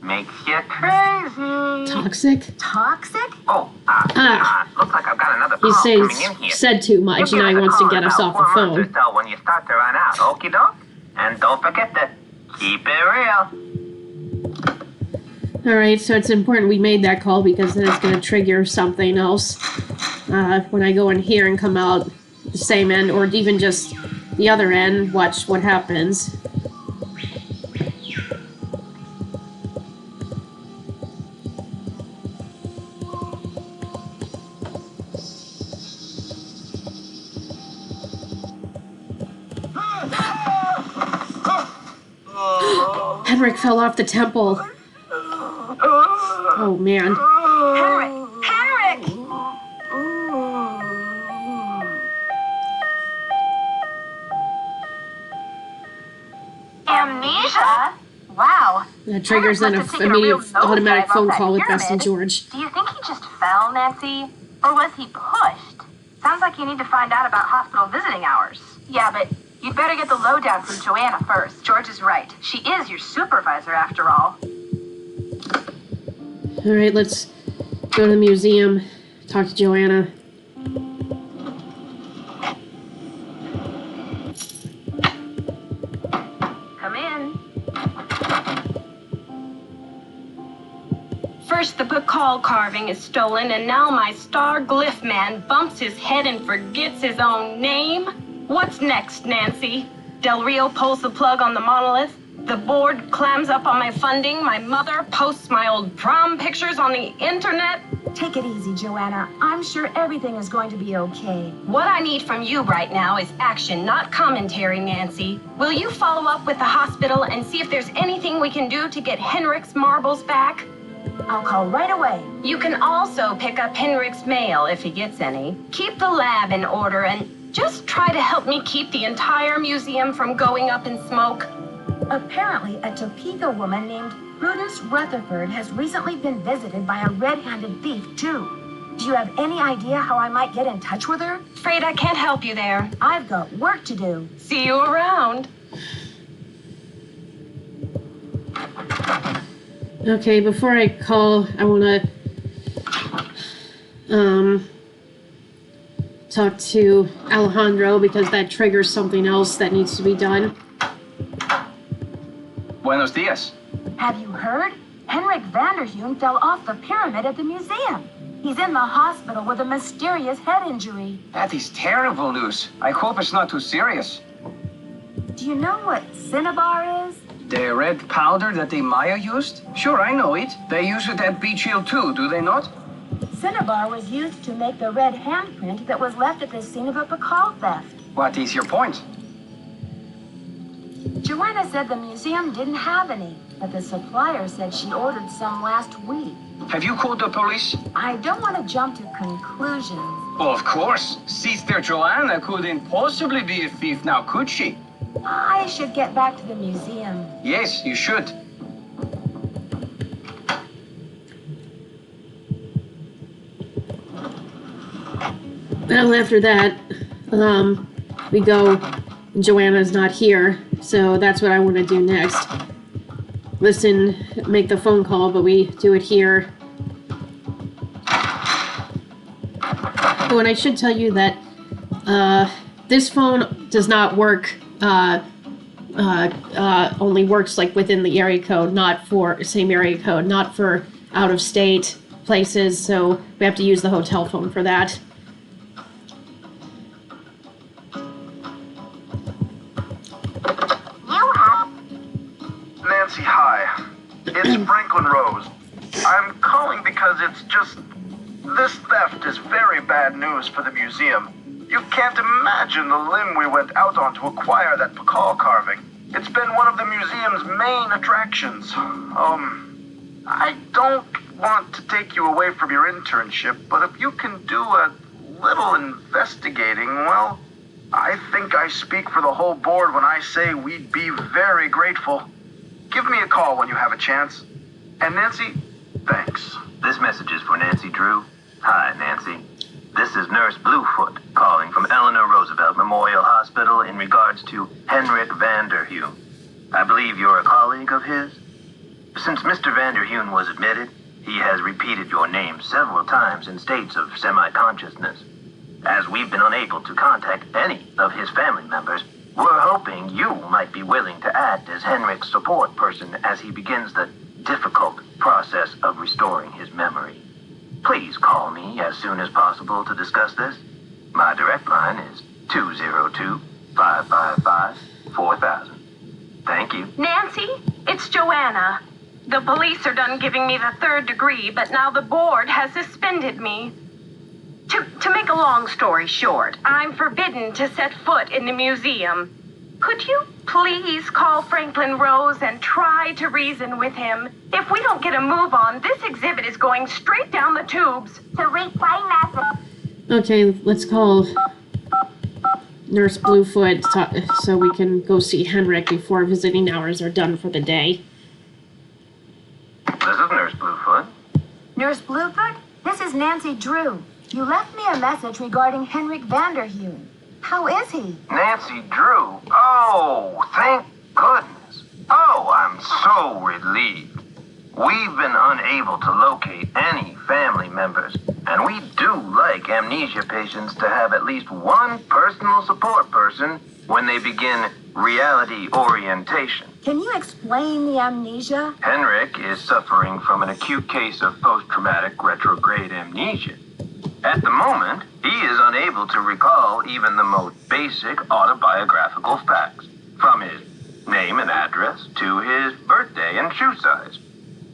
Makes you crazy. Toxic? Toxic? Oh, looks like I've got another He call coming in says, here. said too much, You and now he give us a wants to call get in us about off the 4 months or phone. so when you start to run out, okie doke? And don't forget to keep it real. Alright, so it's important we made that call because then it's going to trigger something else. When I go in here and come out the same end, or even just the other end, watch what happens. Henrik fell off the temple. Oh man. Henrik! Amnesia? Wow. That triggers then Henrik must have an taken a real immediate automatic nosedive off phone that call with Gus and pyramid. George. Do you think he just fell, Nancy? Or was he pushed? Sounds like you need to find out about hospital visiting hours. Yeah, but you'd better get the lowdown from Joanna first. George is right. She is your supervisor, after all. Alright, let's go to the museum, talk to Joanna. Come in. First, the Bacall carving is stolen, and now my star glyph man bumps his head and forgets his own name? What's next, Nancy? Del Rio pulls the plug on the monolith. The board clams up on my funding. My mother posts my old prom pictures on the internet. Take it easy, Joanna. I'm sure everything is going to be okay. What I need from you right now is action, not commentary, Nancy. Will you follow up with the hospital and see if there's anything we can do to get Henrik's marbles back? I'll call right away. You can also pick up Henrik's mail if he gets any. Keep the lab in order and just try to help me keep the entire museum from going up in smoke. Apparently, a Topeka woman named Prudence Rutherford has recently been visited by a red-handed thief, too. Do you have any idea how I might get in touch with her? Afraid I can't help you there. I've got work to do. See you around. Okay, before I call, I want to talk to Alejandro because that triggers something else that needs to be done. Buenos dias. Have you heard? Henrik Vanderheun fell off the pyramid at the museum. He's in the hospital with a mysterious head injury. That is terrible news. I hope it's not too serious. Do you know what cinnabar is? The red powder that the Maya used? Sure, I know it. They use it at Beecher too, do they not? Cinnabar was used to make the red handprint that was left at the scene of a Bacall theft. What is your point? Joanna said the museum didn't have any, but the supplier said she ordered some last week. Have you called the police? I don't want to jump to conclusions. Well, of course. Sister Joanna couldn't possibly be a thief now, could she? I should get back to the museum. Yes, you should. Well, after that, we go, Joanna's not here, so that's what I want to do next. Listen, make the phone call, but we do it here. Oh, and I should tell you that, this phone does not work. Only works like within the area code, not for same area code, not for out of state places. So we have to use the hotel phone for that. Nancy, hi. It's Franklin Rose. I'm calling because it's just... This theft is very bad news for the museum. You can't imagine the limb we went out on to acquire that Pakal carving. It's been one of the museum's main attractions. I don't want to take you away from your internship, but if you can do a little investigating, well, I think I speak for the whole board when I say we'd be very grateful. Give me a call when you have a chance. And Nancy, thanks. This message is for Nancy Drew. Hi, Nancy. This is Nurse Bluefoot calling from Eleanor Roosevelt Memorial Hospital in regards to Henrik Vanderheun. I believe you're a colleague of his? Since Mr. Vanderheun was admitted, he has repeated your name several times in states of semi-consciousness. As we've been unable to contact any of his family members, we're hoping you might be willing to act as Henrik's support person as he begins the difficult process of restoring his memory. Please call me as soon as possible to discuss this. My direct line is 202-555-4000. Thank you. Nancy, it's Joanna. The police are done giving me the 3rd degree, but now the board has suspended me. To make a long story short, I'm forbidden to set foot in the museum. Could you please call Franklin Rose and try to reason with him? If we don't get a move on, this exhibit is going straight down the tubes. To replay message. Okay, let's call Nurse Bluefoot so we can go see Henrik before visiting hours are done for the day. This is Nurse Bluefoot. Nurse Bluefoot, this is Nancy Drew. You left me a message regarding Henrik Vanderheun. How is he? Nancy Drew? Oh, thank goodness. Oh, I'm so relieved. We've been unable to locate any family members, and we do like amnesia patients to have at least one personal support person when they begin reality orientation. Can you explain the amnesia? Henrik is suffering from an acute case of post-traumatic retrograde amnesia. At the moment, he is unable to recall even the most basic autobiographical facts, from his name and address to his birthday and shoe size.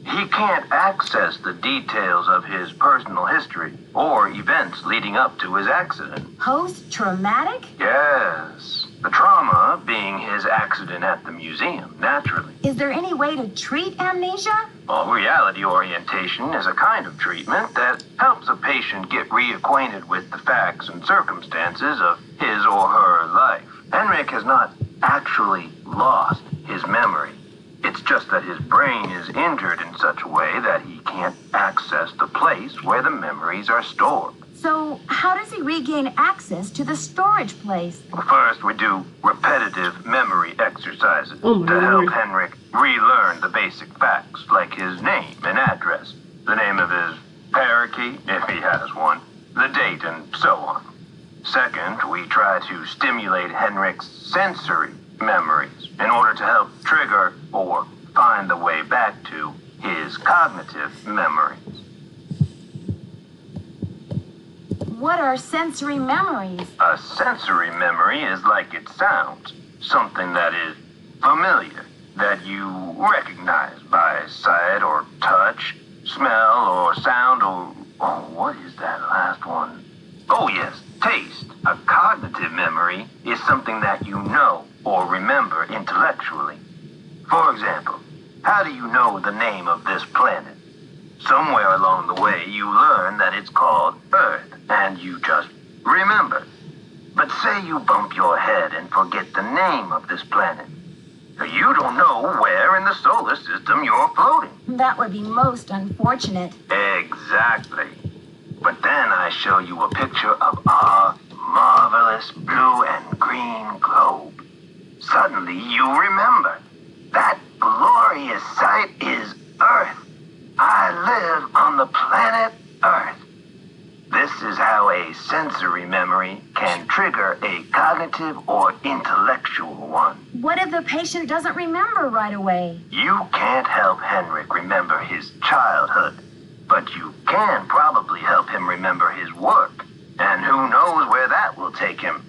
He can't access the details of his personal history or events leading up to his accident. Post-traumatic? Yes, the trauma being his accident at the museum, naturally. Is there any way to treat amnesia? Well, reality orientation is a kind of treatment that helps a patient get reacquainted with the facts and circumstances of his or her life. Henrik has not actually lost his memory. It's just that his brain is injured in such a way that he can't access the place where the memories are stored. So, how does he regain access to the storage place? Well, first, we do repetitive memory exercises Oh, my to help Lord. Henrik relearn the basic facts, like his name and address, the name of his parakeet, if he has one, the date, and so on. Second, we try to stimulate Henrik's sensory memories in order to help trigger or find the way back to his cognitive memories. What are sensory memories? A sensory memory is like it sounds, something that is familiar, that you recognize by sight or touch, smell or sound or... Oh, what is that last one? Oh, yes, taste. A cognitive memory is something that you know or remember intellectually. For example, how do you know the name of this planet? Somewhere along the way, you learn that it's called Earth, and you just remember. But say you bump your head and forget the name of this planet. You don't know where in the solar system you're floating. That would be most unfortunate. Exactly. But then I show you a picture of our marvelous blue and green globe. Suddenly you remember. That glorious sight is Earth. I live on the planet Earth. This is how how a sensory memory can trigger a cognitive or intellectual one. What if the patient doesn't remember right away? You can't help Henrik remember his childhood, but you can probably help him remember his work. And who knows where that will take him.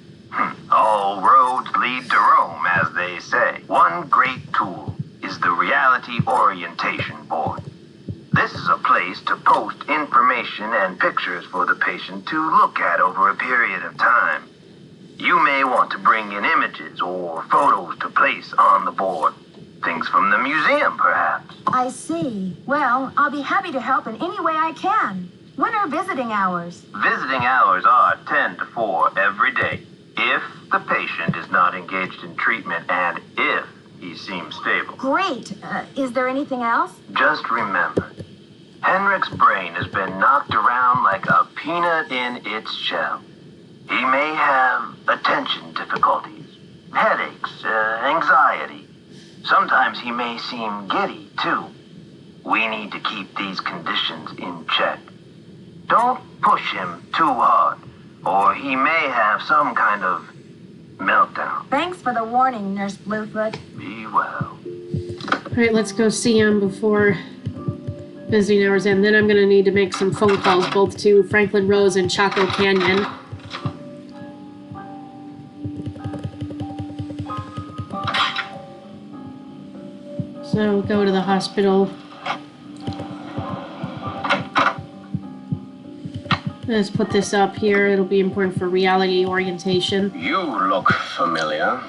All roads lead to Rome, as they say. One great tool is the Reality Orientation Board. This is a place to post information and pictures for the patient to look at over a period of time. You may want to bring in images or photos to place on the board. Things from the museum, perhaps. I see. Well, I'll be happy to help in any way I can. When are visiting hours? Visiting hours are 10 to 4 every day, if the patient is not engaged in treatment and if he seems stable. Great. Is there anything else? Just remember, Henrik's brain has been knocked around like a peanut in its shell. He may have attention difficulties, headaches, anxiety. Sometimes he may seem giddy, too. We need to keep these conditions in check. Don't push him too hard, or he may have some kind of meltdown. Thanks for the warning, Nurse Bluefoot. Be well. All right, let's go see him before visiting hours end. Then I'm going to need to make some phone calls, both to Franklin Rose and Chaco Canyon. So go to the hospital. Let's put this up here. It'll be important for reality orientation. You look familiar.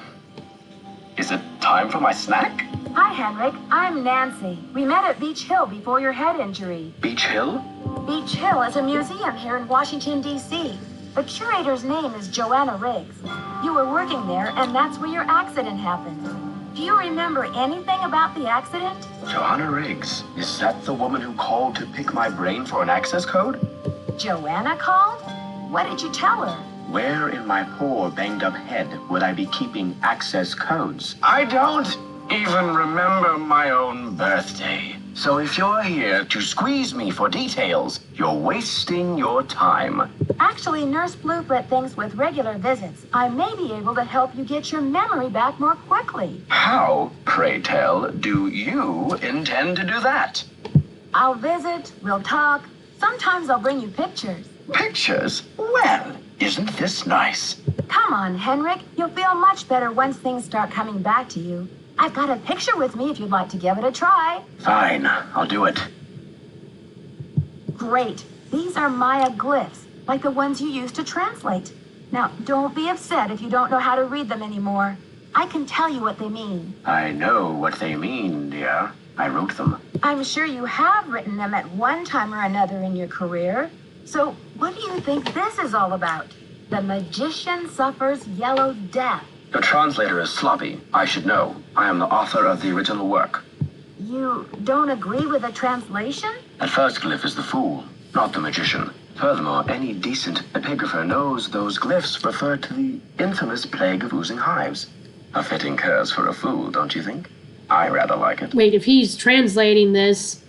Is it time for my snack? Hi, Henrik. I'm Nancy. We met at Beech Hill before your head injury. Beech Hill? Beech Hill is a museum here in Washington, D.C. The curator's name is Joanna Riggs. You were working there, and that's where your accident happened. Do you remember anything about the accident? Joanna Riggs. Is that the woman who called to pick my brain for an access code? Joanna called? What did you tell her? Where in my poor banged-up head would I be keeping access codes? I don't even remember my own birthday. So if you're here to squeeze me for details, you're wasting your time. Actually, Nurse Bluefoot thinks with regular visits, I may be able to help you get your memory back more quickly. How, pray tell, do you intend to do that? I'll visit, we'll talk. Sometimes I'll bring you pictures. Pictures? Well, isn't this nice? Come on, Henrik. You'll feel much better once things start coming back to you. I've got a picture with me if you'd like to give it a try. Fine, I'll do it. Great. These are Maya glyphs, like the ones you used to translate. Now, don't be upset if you don't know how to read them anymore. I can tell you what they mean. I know what they mean, dear. I wrote them. I'm sure you have written them at one time or another in your career. So, what do you think this is all about? The magician suffers yellow death. The translator is sloppy. I should know. I am the author of the original work. You don't agree with the translation? That first glyph is the fool, not the magician. Furthermore, any decent epigrapher knows those glyphs refer to the infamous plague of oozing hives. A fitting curse for a fool, don't you think? I rather like it. Wait, if he's translating this,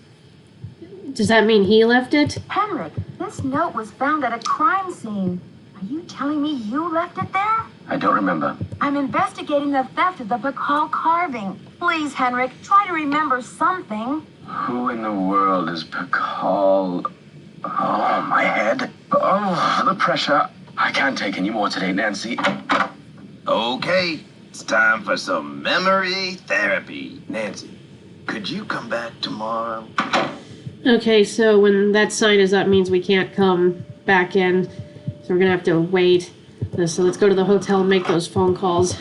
does that mean he left it? Henrik, this note was found at a crime scene. Are you telling me you left it there? I don't remember. I'm investigating the theft of the Bacall carving. Please, Henrik, try to remember something. Who in the world is Bacall? Oh, my head. Oh, the pressure. I can't take any more today, Nancy. Okay, it's time for some memory therapy. Nancy, could you come back tomorrow? Okay, so when that sign is up means we can't come back in. So we're gonna have to wait. So let's go to the hotel and make those phone calls.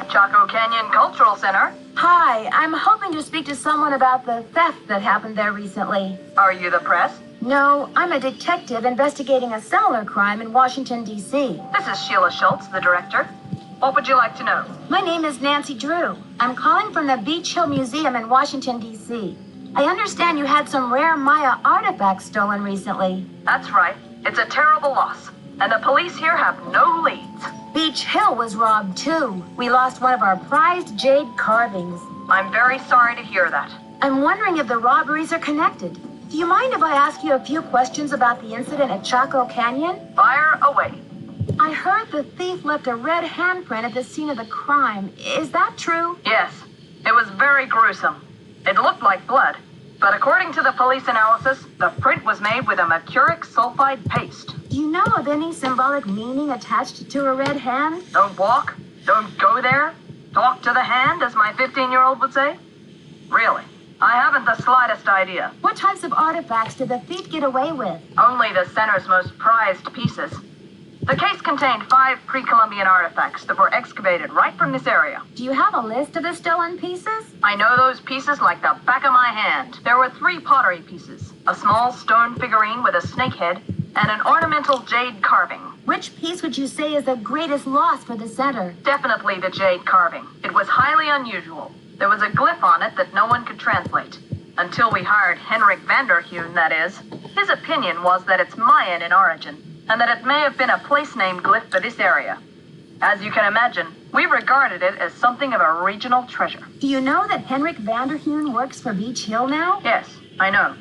Chaco Canyon Cultural Center. Hi, I'm hoping to speak to someone about the theft that happened there recently. Are you the press? No, I'm a detective investigating a similar crime in Washington, D.C. This is Sheila Schultz, the director. What would you like to know? My name is Nancy Drew. I'm calling from the Beech Hill Museum in Washington, D.C. I understand you had some rare Maya artifacts stolen recently. That's right. It's a terrible loss, and the police here have no leads. Beech Hill was robbed too. We lost one of our prized jade carvings. I'm very sorry to hear that. I'm wondering if the robberies are connected. Do you mind if I ask you a few questions about the incident at Chaco Canyon? Fire away. I heard the thief left a red handprint at the scene of the crime. Is that true? Yes, it was very gruesome. It looked like blood, but according to the police analysis, the print was made with a mercuric sulfide paste. Do you know of any symbolic meaning attached to a red hand? Don't walk, don't go there, talk to the hand, as my 15-year-old would say? Really, I haven't the slightest idea. What types of artifacts did the thief get away with? Only the center's most prized pieces. The case contained 5 pre-Columbian artifacts that were excavated right from this area. Do you have a list of the stolen pieces? I know those pieces like the back of my hand. There were 3 pottery pieces, a small stone figurine with a snake head, and an ornamental jade carving. Which piece would you say is the greatest loss for the center? Definitely the jade carving. It was highly unusual. There was a glyph on it that no one could translate. Until we hired Henrik Vanderheun, that is. His opinion was that it's Mayan in origin, and that it may have been a place-name glyph for this area. As you can imagine, we regarded it as something of a regional treasure. Do you know that Henrik Vanderheun works for Beech Hill now? Yes, I know.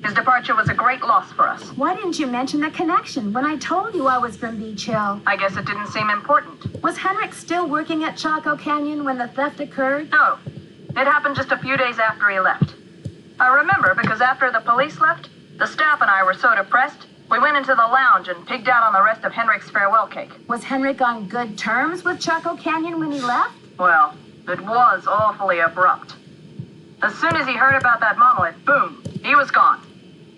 His departure was a great loss for us. Why didn't you mention the connection when I told you I was from Beech Hill? I guess it didn't seem important. Was Henrik still working at Chaco Canyon when the theft occurred? No, it happened just a few days after he left. I remember because after the police left, the staff and I were so depressed, we went into the lounge and pigged out on the rest of Henrik's farewell cake. Was Henrik on good terms with Chaco Canyon when he left? Well, it was awfully abrupt. As soon as he heard about that monolith, boom, he was gone.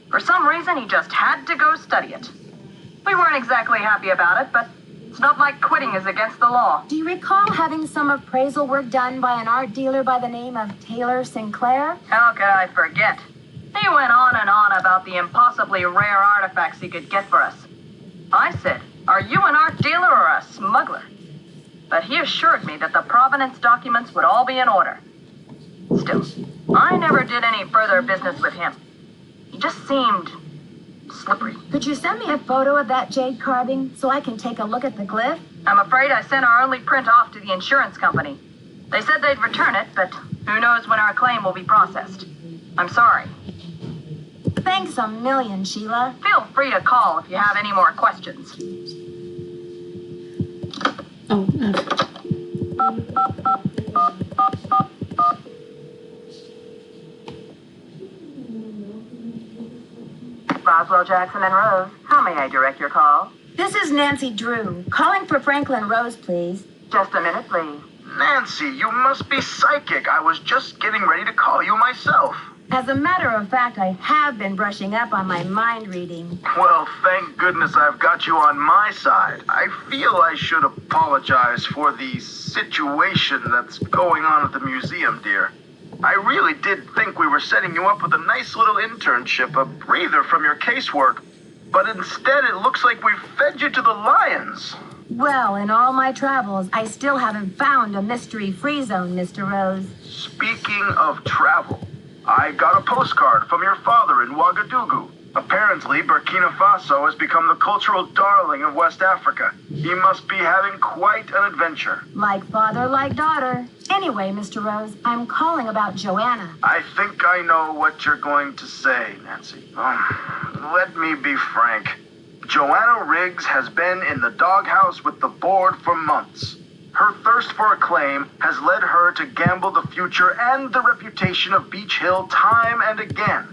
For some reason, he just had to go study it. We weren't exactly happy about it, but it's not like quitting is against the law. Do you recall having some appraisal work done by an art dealer by the name of Taylor Sinclair? How could I forget? He went on and on about the impossibly rare artifacts he could get for us. I said, "Are you an art dealer or a smuggler?" But he assured me that the provenance documents would all be in order. Still, I never did any further business with him. He just seemed slippery. Could you send me a photo of that jade carving so I can take a look at the glyph? I'm afraid I sent our only print off to the insurance company. They said they'd return it, but who knows when our claim will be processed. I'm sorry. Thanks a million, Sheila. Feel free to call if you have any more questions. Oh, Roswell, Jackson, and Rose, how may I direct your call? This is Nancy Drew, calling for Franklin Rose, please. Just a minute, please. Nancy, you must be psychic. I was just getting ready to call you myself. As a matter of fact, I have been brushing up on my mind reading. Well, thank goodness I've got you on my side. I feel I should apologize for the situation that's going on at the museum, dear. I really did think we were setting you up with a nice little internship, a breather from your casework. But instead, it looks like we've fed you to the lions. Well, in all my travels, I still haven't found a mystery-free zone, Mr. Rose. Speaking of travel, I got a postcard from your father in Ouagadougou. Apparently, Burkina Faso has become the cultural darling of West Africa. He must be having quite an adventure. Like father, like daughter. Anyway, Mr. Rose, I'm calling about Joanna. I think I know what you're going to say, Nancy. Let me be frank. Joanna Riggs has been in the doghouse with the board for months. Her thirst for acclaim has led her to gamble the future and the reputation of Beech Hill time and again.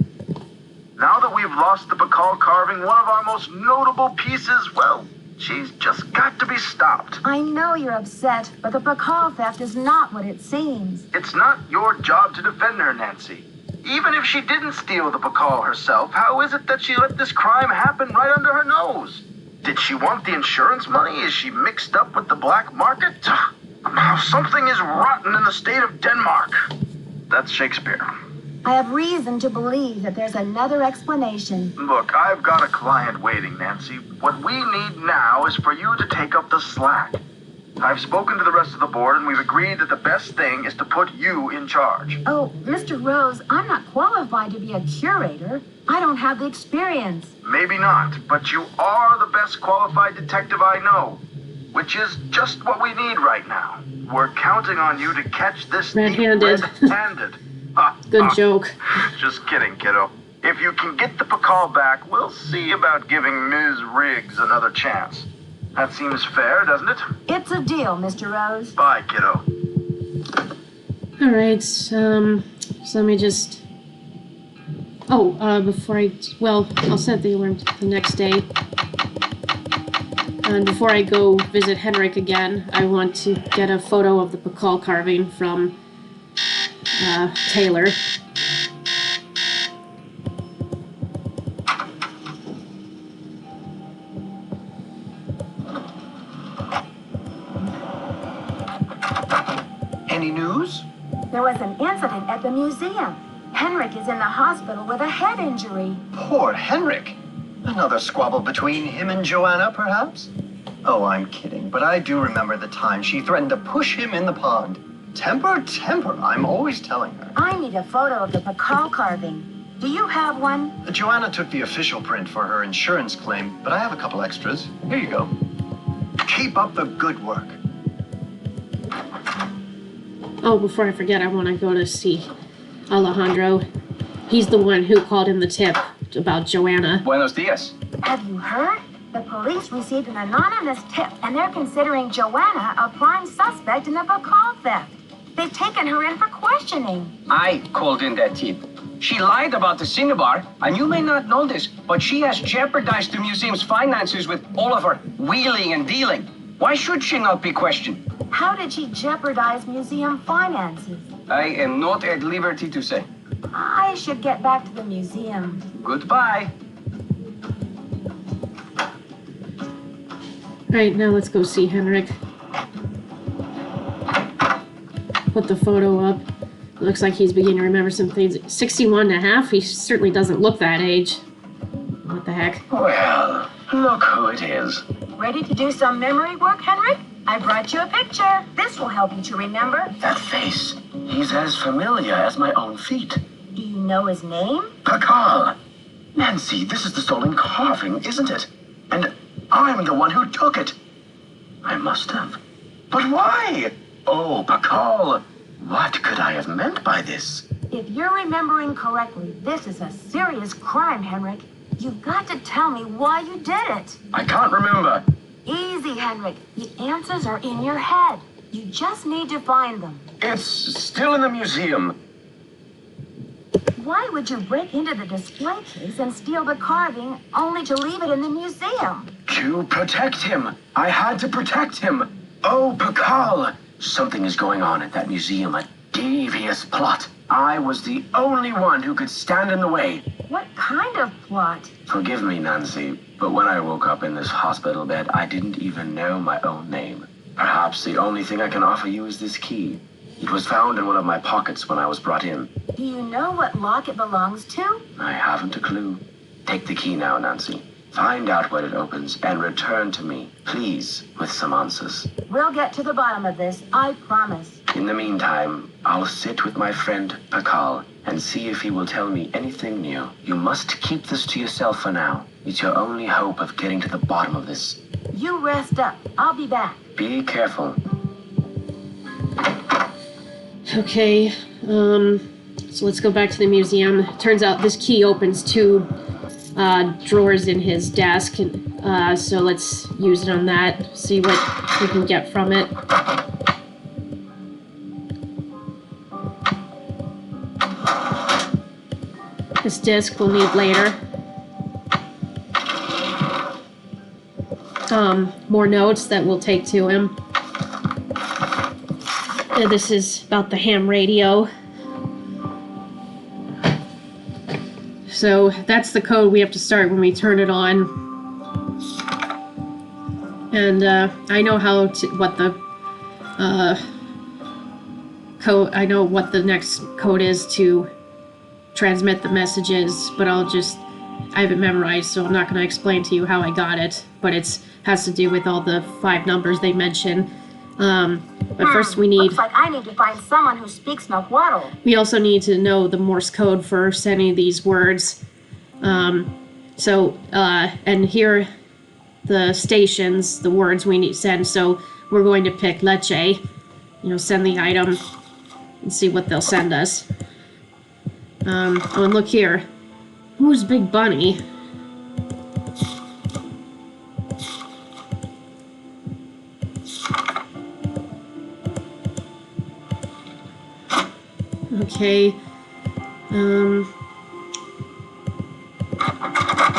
Now that we've lost the Bacall carving, one of our most notable pieces, well, she's just got to be stopped. I know you're upset, but the Bacall theft is not what it seems. It's not your job to defend her, Nancy. Even if she didn't steal the Bacall herself, how is it that she let this crime happen right under her nose? Did she want the insurance money? Is she mixed up with the black market? Something is rotten in the state of Denmark. That's Shakespeare. I have reason to believe that there's another explanation. Look, I've got a client waiting, Nancy. What we need now is for you to take up the slack. I've spoken to the rest of the board, and we've agreed that the best thing is to put you in charge. Oh, Mr. Rose, I'm not qualified to be a curator. I don't have the experience. Maybe not, but you are the best qualified detective I know. which is just what we need right now. We're counting on you to catch this thief Red-handed. red-handed. Good joke. Just kidding, kiddo. If you can get the Pakal back, we'll see about giving Ms. Riggs another chance. That seems fair, doesn't it? It's a deal, Mr. Rose. Bye, kiddo. Alright, so let me just... Oh, before I'll set the alarm the next day. And before I go visit Henrik again, I want to get a photo of the Pakal carving from Taylor. Any news? There was an incident at the museum. Henrik is in the hospital with a head injury. Poor Henrik. Another squabble between him and Joanna, perhaps? Oh, I'm kidding, but I do remember the time she threatened to push him in the pond. Temper, temper, I'm always telling her. I need a photo of the Pakal carving. Do you have one? Joanna took the official print for her insurance claim, but I have a couple extras. Here you go. Keep up the good work. Oh, before I forget, I want to go to see Alejandro. He's the one who called in the tip about Joanna. Buenos dias. Have you heard? The police received an anonymous tip, and they're considering Joanna a prime suspect in the Pakal theft. They've taken her in for questioning. I called in that tip. She lied about the cinnabar, and you may not know this, but she has jeopardized the museum's finances with all of her wheeling and dealing. Why should she not be questioned? How did she jeopardize museum finances? I am not at liberty to say. I should get back to the museum. Goodbye. Alright, now let's go see Henrik. Put the photo up. Looks like he's beginning to remember some things. 61 and a half? He certainly doesn't look that age. What the heck? Well, look who it is. Ready to do some memory work, Henrik? I brought you a picture. This will help you to remember. That face. He's as familiar as my own feet. Do you know his name? Pakal. Nancy, this is the stolen carving, isn't it? And I'm the one who took it. I must have. But why? Oh, Pakal. What could I have meant by this? If you're remembering correctly, this is a serious crime, Henrik. You've got to tell me why you did it. I can't remember. Easy, Henrik. The answers are in your head. You just need to find them. It's still in the museum. Why would you break into the display case and steal the carving only to leave it in the museum? To protect him. I had to protect him. Oh, Pakal. Something is going on at that museum, a devious plot. I was the only one who could stand in the way. What kind of plot? Forgive me, Nancy, but when I woke up in this hospital bed, I didn't even know my own name. Perhaps the only thing I can offer you is this key. It was found in one of my pockets when I was brought in. Do you know what lock it belongs to? I haven't a clue. Take the key now, Nancy. Find out what it opens and return to me, please, with some answers. We'll get to the bottom of this, I promise. In the meantime, I'll sit with my friend Pakal and see if he will tell me anything new. You must keep this to yourself for now. It's your only hope of getting to the bottom of this. You rest up. I'll be back. Be careful. Okay, so let's go back to the museum. Turns out this key opens two drawers in his desk, and so let's use it on that, see what we can get from it. This disc we'll need later. More notes that we'll take to him. And this is about the ham radio. So that's the code we have to start when we turn it on. And I know what the code. I know what the next code is to transmit the messages, but I have it memorized, so I'm not going to explain to you how I got it. But it has to do with all the 5 numbers they mention. But first we need... Looks like I need to find someone who speaks Nahuatl. We also need to know the Morse code for sending these words. And here the stations the words we need to send. So we're going to pick leche, you know, send the item and see what they'll send us. Oh, and look here. Who's Big Bunny? Okay.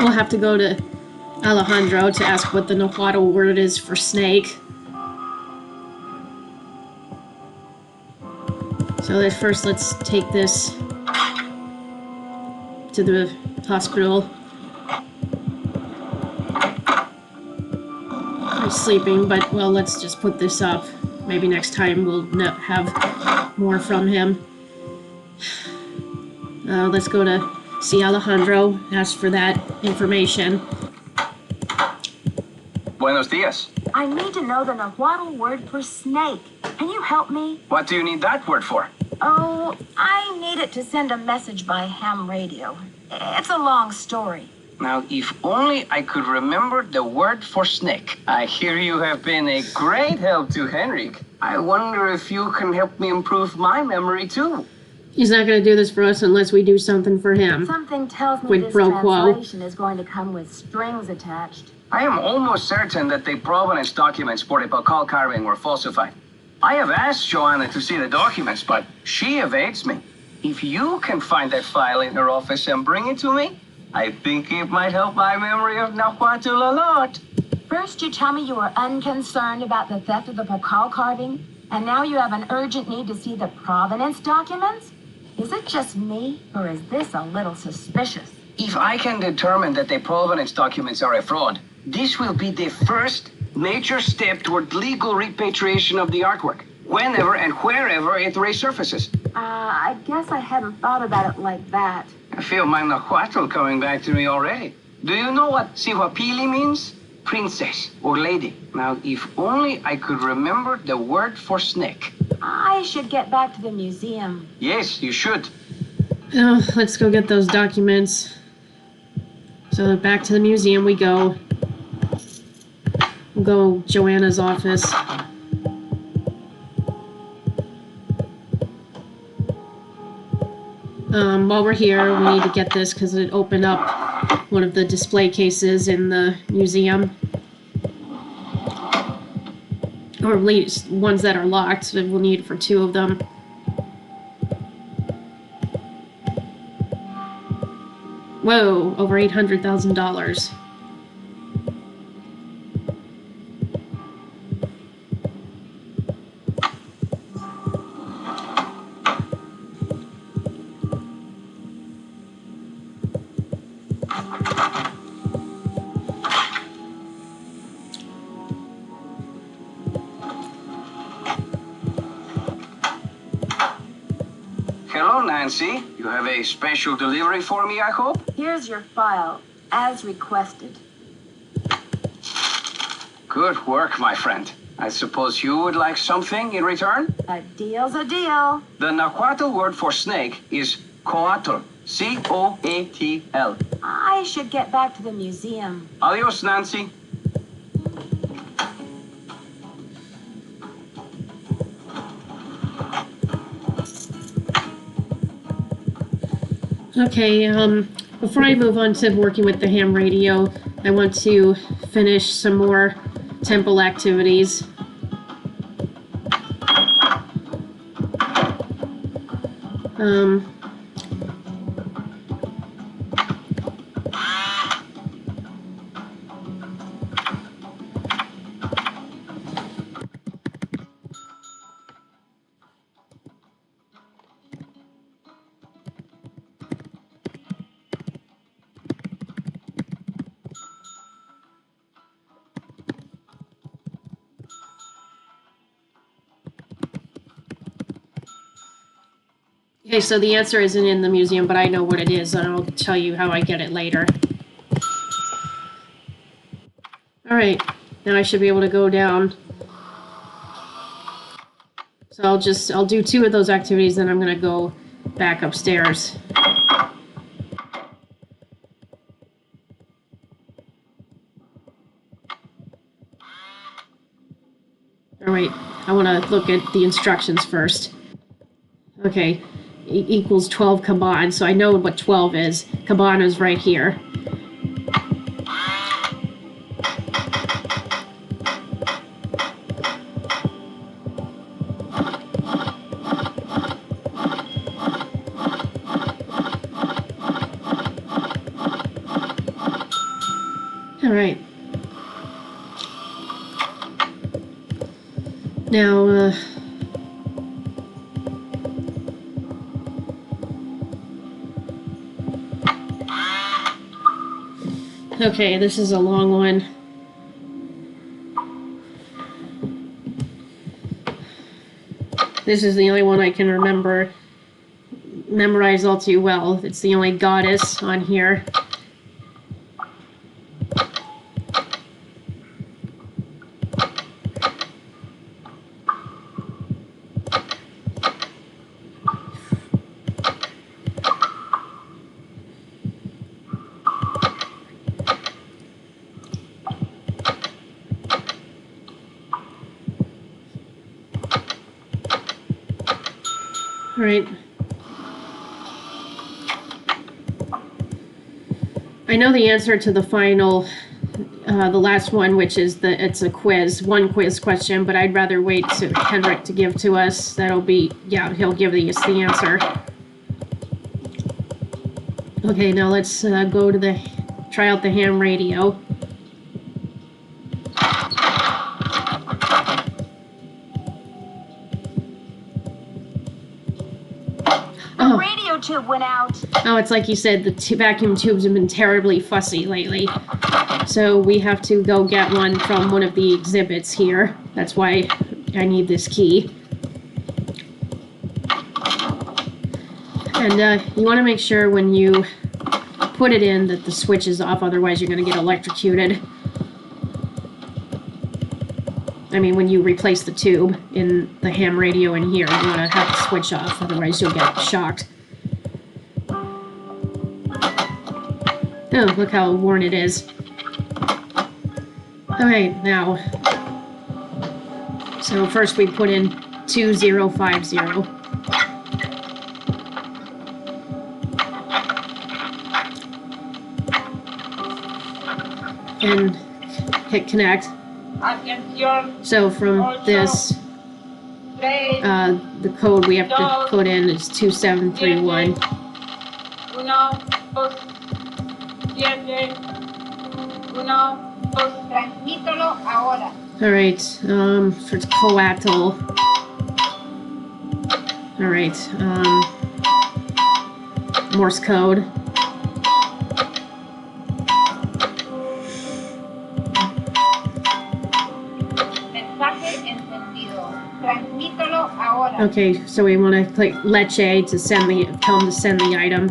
We'll have to go to Alejandro to ask what the Nahuatl word is for snake. So first, let's take this to the hospital. He's sleeping, but well, let's just put this up. Maybe next time we'll have more from him. Let's go to see Alejandro, ask for that information. Buenos dias. I need to know the Nahuatl word for snake. Can you help me? What do you need that word for? Oh, I need it to send a message by ham radio. It's a long story. Now, if only I could remember the word for snake. I hear you have been a great help to Henrik. I wonder if you can help me improve my memory too. He's not going to do this for us unless we do something for him. Something tells me Quid this pro quo. translation is going to come with strings attached. I am almost certain that the provenance documents for the Bacal carving were falsified. I have asked Joanna to see the documents, but she evades me. If you can find that file in her office and bring it to me, I think it might help my memory of Nahuatl a lot. First, you tell me you were unconcerned about the theft of the Bacal carving, and now you have an urgent need to see the provenance documents? Is it just me, or is this a little suspicious? If I can determine that the provenance documents are a fraud, this will be the first major step toward legal repatriation of the artwork, whenever and wherever it resurfaces. I guess I hadn't thought about it like that. I feel my Nahuatl coming back to me already. Do you know what Sihuapili means? Princess or lady. Now, if only I could remember the word for snake. I should get back to the museum. Yes, you should. Oh, let's go get those documents. So back to the museum we go. We'll go Joanna's office. While we're here, we need to get this because it opened up one of the display cases in the museum. Or at least ones that are locked, so we'll need it for 2 of them. Whoa, over $800,000. Hello, Nancy. You have a special delivery for me, I hope? Here's your file, as requested. Good work, my friend. I suppose you would like something in return? A deal's a deal. The Nahuatl word for snake is coatl. C-O-A-T-L. I should get back to the museum. Adios, Nancy. Okay, before I move on to working with the ham radio, I want to finish some more temple activities. Okay, so the answer isn't in the museum, but I know what it is, and I'll tell you how I get it later. Alright, now I should be able to go down. So I'll do 2 of those activities, then I'm gonna go back upstairs. I want to look at the instructions first. Okay, equals 12 Kaban, so I know what 12 is. Kaban is right here. All right. Now, okay, this is a long one. This is the only one I can memorize all too well. It's the only goddess on here. Right. I know the answer to the final, the last one, which is it's a quiz, one quiz question, but I'd rather wait to Henrik to give to us. That'll be, yeah, he'll give us the answer. Okay, now let's go to try out the ham radio. Radio tube went out. Oh, it's like you said, the vacuum tubes have been terribly fussy lately. So we have to go get one from one of the exhibits here. That's why I need this key. And you want to make sure when you put it in that the switch is off, otherwise you're going to get electrocuted. I mean, when you replace the tube in the ham radio in here, you want to have the switch off, otherwise you'll get shocked. Oh, look how worn it is. Alright, now. So first we put in 2050. And hit connect. So from this, the code we have to put in is 2731. Alright, for coatal. Alright, Morse code. Okay, so we want to click leche to tell them to send the item.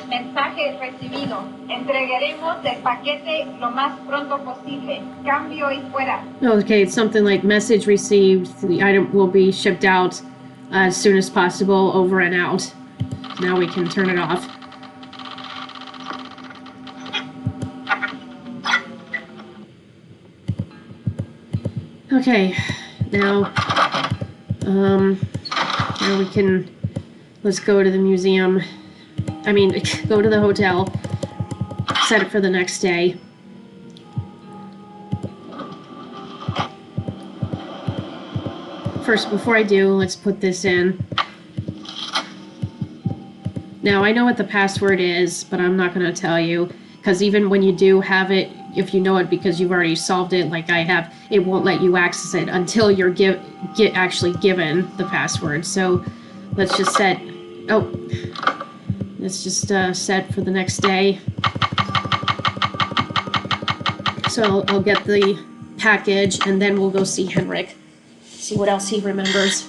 Mensaje recibido. Entregaremos el paquete lo más pronto posible. Cambio y fuera. Okay, it's something like message received. The item will be shipped out as soon as possible. Over and out. Now we can turn it off. Okay, now we can, let's go to the museum. I mean, go to the hotel, set it for the next day. First, before I do, let's put this in. Now, I know what the password is, but I'm not going to tell you, because even when you do have it, if you know it because you've already solved it like I have, it won't let you access it until you're actually given the password. So let's just set, let's just set for the next day. So I'll get the package and then we'll go see Henrik, see what else he remembers.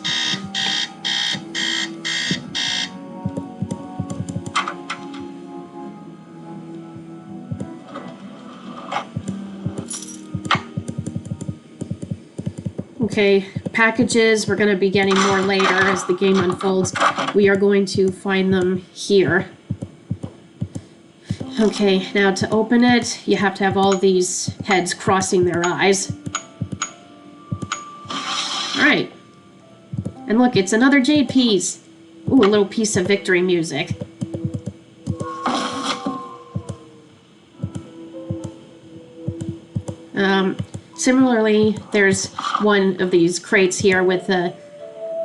Okay, packages, we're going to be getting more later as the game unfolds. We are going to find them here. Okay, now to open it, you have to have all these heads crossing their eyes. Alright. And look, it's another jade piece. Ooh, a little piece of victory music. Similarly, there's one of these crates here with the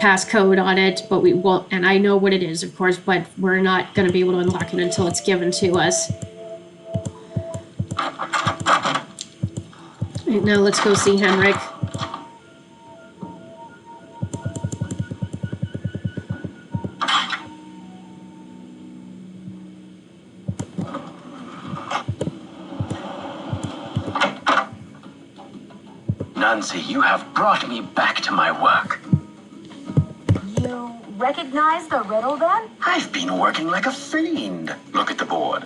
passcode on it, but we won't, and I know what it is, of course, but we're not going to be able to unlock it until it's given to us. Right, now let's go see Henrik. Nancy, you have brought me back to my work. You recognize the riddle then? I've been working like a fiend. Look at the board.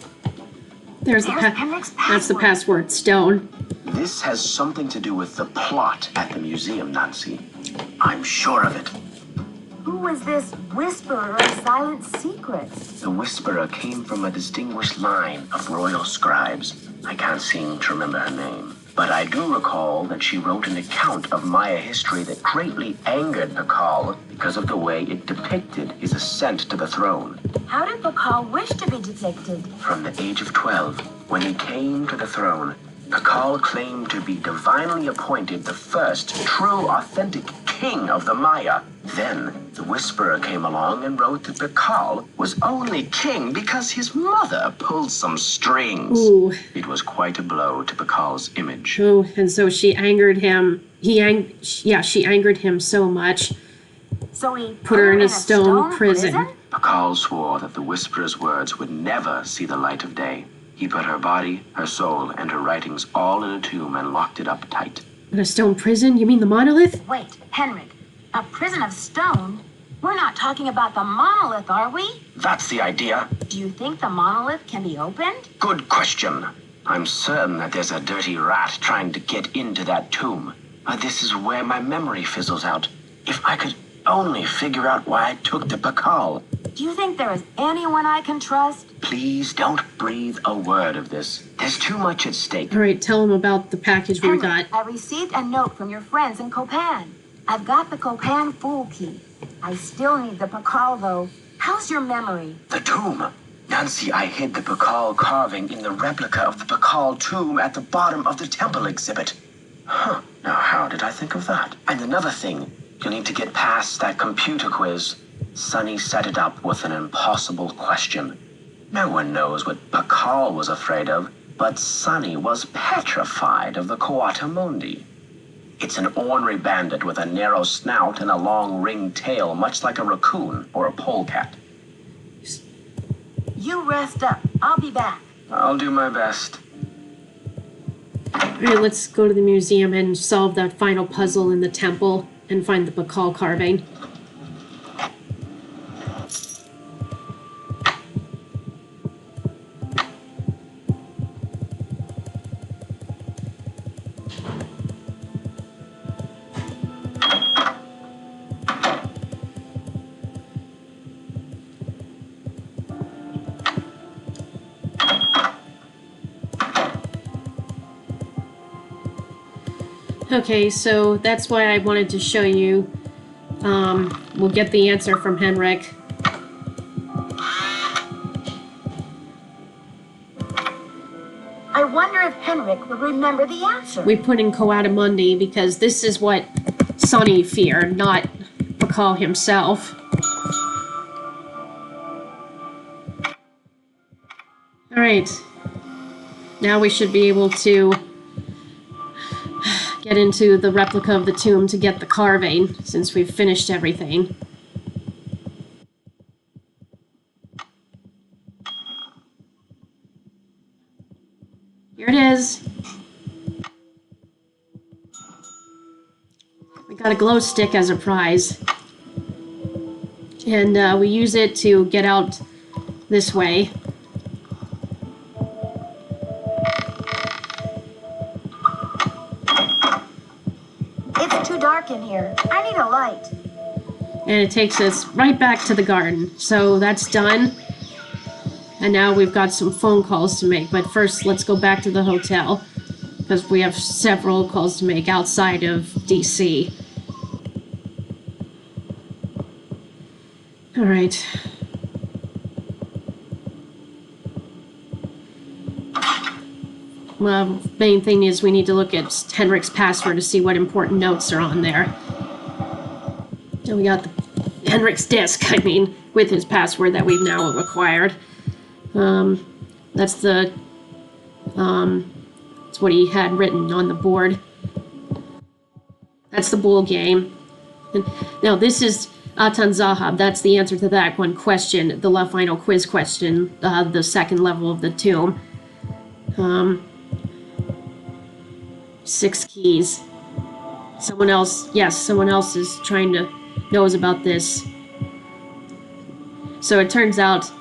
There's Henrik's that's the password. password, stone. This has something to do with the plot at the museum, Nancy. I'm sure of it. Who was this whisperer of silent secrets? The Whisperer came from a distinguished line of royal scribes. I can't seem to remember her name. But I do recall that she wrote an account of Maya history that greatly angered Pakal because of the way it depicted his ascent to the throne. How did Pakal wish to be depicted? From the age of 12, when he came to the throne, Pakal claimed to be divinely appointed the first true, authentic king of the Maya. Then, the Whisperer came along and wrote that Pakal was only king because his mother pulled some strings. Ooh. It was quite a blow to Pakal's image. Oh, and so she angered him. She angered him so much. So he Put her in a stone prison. Pakal swore that the Whisperer's words would never see the light of day. He put her body, her soul, and her writings all in a tomb and locked it up tight. In a stone prison? You mean the monolith? Wait, Henrik, a prison of stone? We're not talking about the monolith, are we? That's the idea. Do you think the monolith can be opened? Good question. I'm certain that there's a dirty rat trying to get into that tomb. But this is where my memory fizzles out. If I could only figure out why I took the Pakal. Do you think there is anyone I can trust? Please don't breathe a word of this. There's too much at stake. All right, tell him about the package we Henrik, got. I received a note from your friends in Copan. I've got the Copan Fool Key. I still need the Pakal, though. How's your memory? The tomb. Nancy, I hid the Pakal carving in the replica of the Pakal tomb at the bottom of the temple exhibit. Huh. Now, how did I think of that? And another thing. You'll need to get past that computer quiz. Sonny set it up with an impossible question. No one knows what Pakal was afraid of, but Sonny was petrified of the Coatamundi. It's an ornery bandit with a narrow snout and a long ringed tail, much like a raccoon or a polecat. You rest up. I'll be back. I'll do my best. All right, let's go to the museum and solve that final puzzle in the temple and find the Pakal carving. Okay, so that's why I wanted to show you. We'll get the answer from Henrik. I wonder if Henrik would remember the answer. We put in Coatamundi because this is what Sonny feared, not Pakal himself. Alright. Now we should be able to get into the replica of the tomb to get the carving, since we've finished everything. Here it is. We got a glow stick as a prize. And we use it to get out this way. It's too dark in here. I need a light. And it takes us right back to the garden. So that's done. And now we've got some phone calls to make. But first, let's go back to the hotel, because we have several calls to make outside of DC. All right. Well, main thing is we need to look at Henrik's password to see what important notes are on there. And we got Henrik's disk, with his password that we've now acquired. That's what he had written on the board. That's the bull game. And now this is Atan Zahab. That's the answer to that one question, the final quiz question, the second level of the tomb. 6 keys. Someone else is knows about this. So it turns out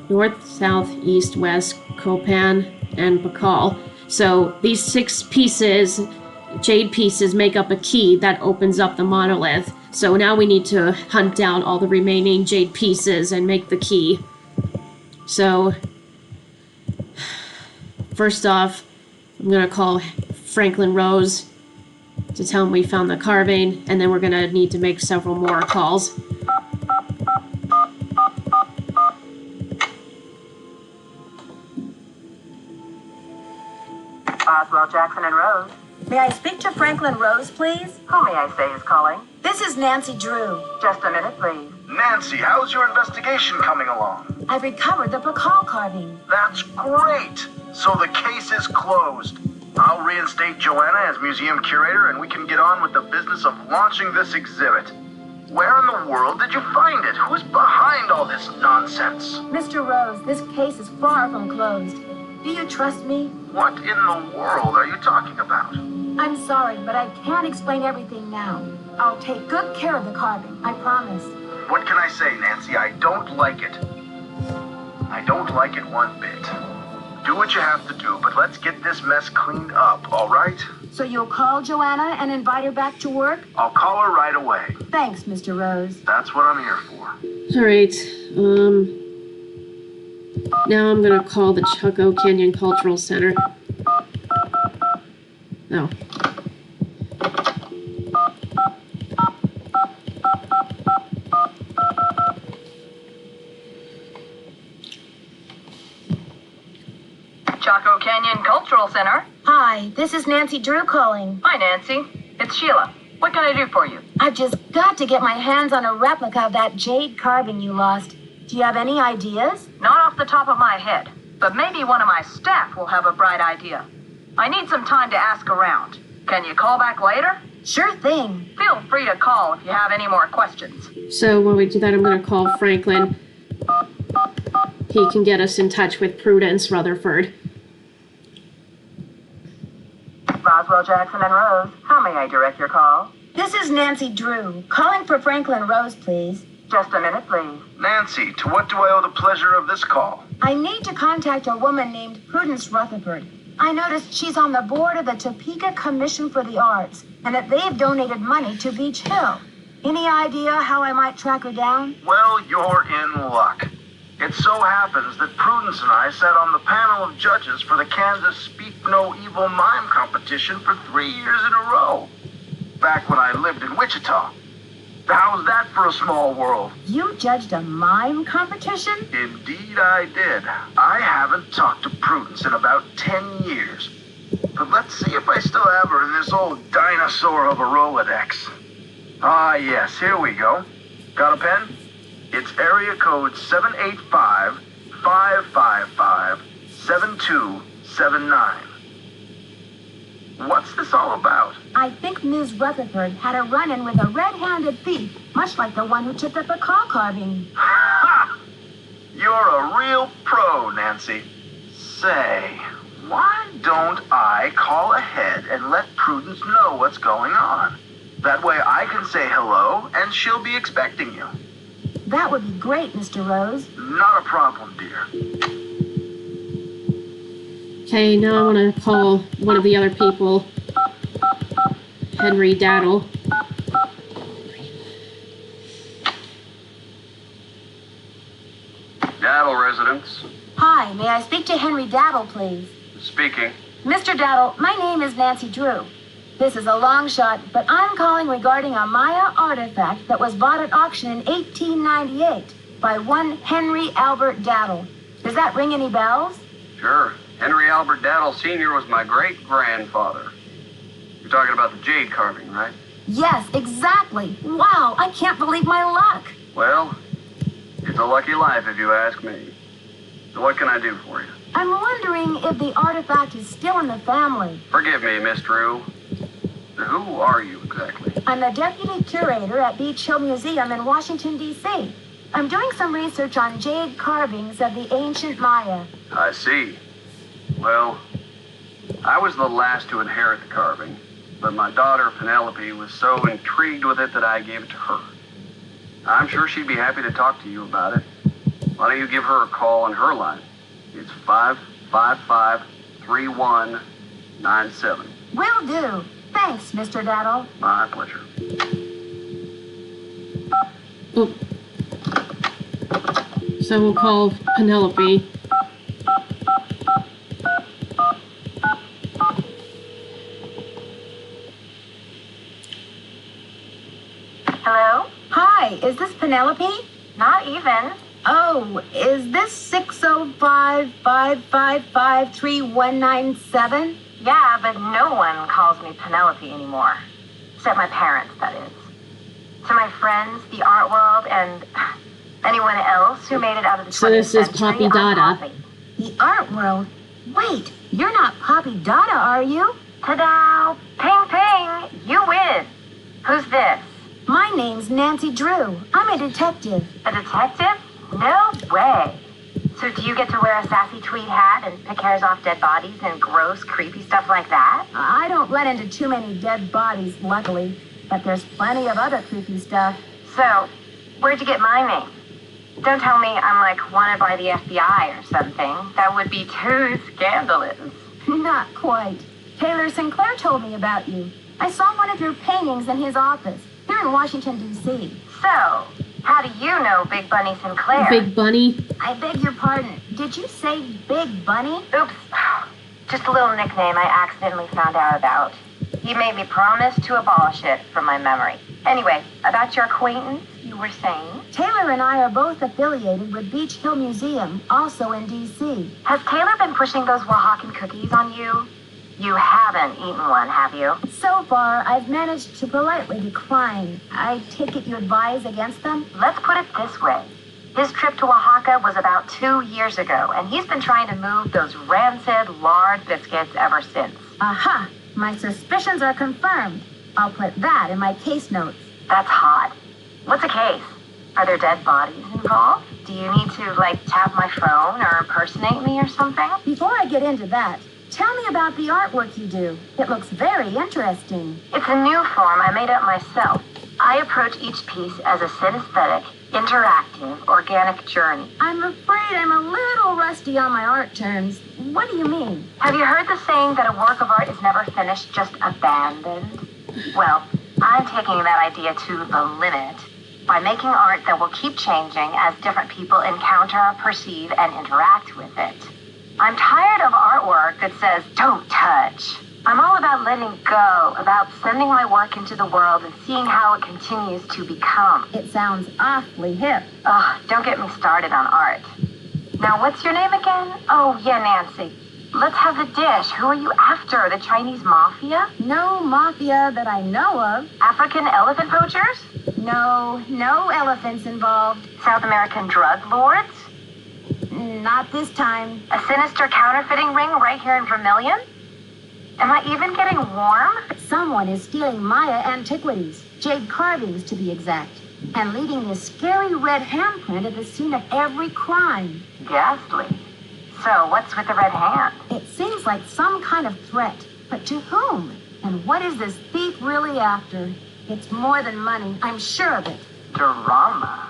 north, south, east, west, Copan, and Bakal. So these 6 pieces, jade pieces, make up a key that opens up the monolith. So now we need to hunt down all the remaining jade pieces and make the key. So first off, I'm going to call Franklin Rose to tell him we found the carving, and then we're going to need to make several more calls. Oswald, Jackson, and Rose. May I speak to Franklin Rose, please? Who may I say is calling? This is Nancy Drew. Just a minute, please. Nancy, how's your investigation coming along? I've recovered the Pakal carving. That's great! So the case is closed. I'll reinstate Joanna as museum curator and we can get on with the business of launching this exhibit. Where in the world did you find it? Who's behind all this nonsense? Mr. Rose, this case is far from closed. Do you trust me? What in the world are you talking about? I'm sorry, but I can't explain everything now. I'll take good care of the carving, I promise. What can I say, Nancy? I don't like it. I don't like it one bit. Do what you have to do, but let's get this mess cleaned up, all right? So you'll call Joanna and invite her back to work? I'll call her right away. Thanks, Mr. Rose. That's what I'm here for. All right. Now I'm going to call the Chaco Canyon Cultural Center. Oh. Chaco Canyon Cultural Center. Hi, this is Nancy Drew calling. Hi, Nancy. It's Sheila. What can I do for you? I've just got to get my hands on a replica of that jade carving you lost. Do you have any ideas? Not off the top of my head, but maybe one of my staff will have a bright idea. I need some time to ask around. Can you call back later? Sure thing. Feel free to call if you have any more questions. So when we do that, I'm going to call Franklin. He can get us in touch with Prudence Rutherford. Roswell, Jackson, and Rose, how may I direct your call? This is Nancy Drew, calling for Franklin Rose, please. Just a minute, please. Nancy, to what do I owe the pleasure of this call? I need to contact a woman named Prudence Rutherford. I noticed she's on the board of the Topeka Commission for the Arts, and that they've donated money to Beach Hill. Any idea how I might track her down? Well, you're in luck. It so happens that Prudence and I sat on the panel of judges for the Kansas Speak No Evil Mime competition for 3 years in a row. Back when I lived in Wichita. How's that for a small world? You judged a mime competition? Indeed I did. I haven't talked to Prudence in about 10 years. But let's see if I still have her in this old dinosaur of a Rolodex. Ah, yes, here we go. Got a pen? It's area code 785-555-7279. What's this all about? I think Ms. Rutherford had a run-in with a red-handed thief, much like the one who took the Pakal carving. Ha! You're a real pro, Nancy. Say, why don't I call ahead and let Prudence know what's going on? That way I can say hello and she'll be expecting you. That would be great, Mr. Rose. Not a problem, dear. Okay, now I want to call one of the other people, Henry Daddle. Daddle residence. Hi, Hi, may I speak to Henry Daddle, please? Speaking. Mr. Daddle, my name is Nancy Drew. This is a long shot, but I'm calling regarding a Maya artifact that was bought at auction in 1898 by one Henry Albert Daddle. Does that ring any bells? Sure. Henry Albert Daddle Sr. was my great-grandfather. You're talking about the jade carving, right? Yes, exactly. Wow, I can't believe my luck. Well, it's a lucky life if you ask me. So what can I do for you? I'm wondering if the artifact is still in the family. Forgive me, Miss Drew. Who are you exactly? I'm the deputy curator at Beach Hill Museum in Washington, D.C. I'm doing some research on jade carvings of the ancient Maya. I see. Well, I was the last to inherit the carving, but my daughter Penelope was so intrigued with it that I gave it to her. I'm sure she'd be happy to talk to you about it. Why don't you give her a call on her line? It's 555-3197. Will do. Thanks, Mr. Daddle. My pleasure. Oh. So we'll call Penelope. Hello? Hi, is this Penelope? Not even. Oh, is this 605-555-3197? Yeah, but no one calls me Penelope anymore. Except my parents, that is. To my friends, the art world, and anyone else who made it out of the 20th So this is century, Poppy I'm Dada. Poppy. The art world? Wait, you're not Poppy Dada, are you? Ta-da! Ping, ping! You win! Who's this? My name's Nancy Drew. I'm a detective. A detective? No way! So do you get to wear a sassy tweed hat and pick hairs off dead bodies and gross, creepy stuff like that? I don't run into too many dead bodies, luckily, but there's plenty of other creepy stuff. So, where'd you get my name? Don't tell me I'm like wanted by the FBI or something. That would be too scandalous. Not quite. Taylor Sinclair told me about you. I saw one of your paintings in his office, here in Washington, D.C. So, how do you know Big Bunny Sinclair? Big Bunny. I beg your pardon. Did you say Big Bunny? Oops. Just a little nickname I accidentally found out about. He made me promise to abolish it from my memory. Anyway, about your acquaintance, you were saying? Taylor and I are both affiliated with Beach Hill Museum, also in D.C. Has Taylor been pushing those Oaxacan cookies on you? You haven't eaten one, have you? So far, I've managed to politely decline. I take it you advise against them? Let's put it this way. His trip to Oaxaca was about 2 years ago, and he's been trying to move those rancid lard biscuits ever since. Aha! My suspicions are confirmed. I'll put that in my case notes. That's hot. What's a case? Are there dead bodies involved? Do you need to, tap my phone or impersonate me or something? Before I get into that, tell me about the artwork you do. It looks very interesting. It's a new form I made up myself. I approach each piece as a synesthetic, interactive, organic journey. I'm afraid I'm a little rusty on my art terms. What do you mean? Have you heard the saying that a work of art is never finished, just abandoned? Well, I'm taking that idea to the limit by making art that will keep changing as different people encounter, perceive, and interact with it. I'm tired of artwork that says, don't touch. I'm all about letting go, about sending my work into the world and seeing how it continues to become. It sounds awfully hip. Ugh, don't get me started on art. Now, what's your name again? Oh, yeah, Nancy. Let's have the dish. Who are you after? The Chinese mafia? No mafia that I know of. African elephant poachers? No elephants involved. South American drug lords? Not this time. A sinister counterfeiting ring right here in Vermilion? Am I even getting warm? Someone is stealing Maya antiquities, jade carvings to be exact, and leaving this scary red handprint at the scene of every crime. Ghastly. So, what's with the red hand? It seems like some kind of threat, but to whom? And what is this thief really after? It's more than money, I'm sure of it. Drama.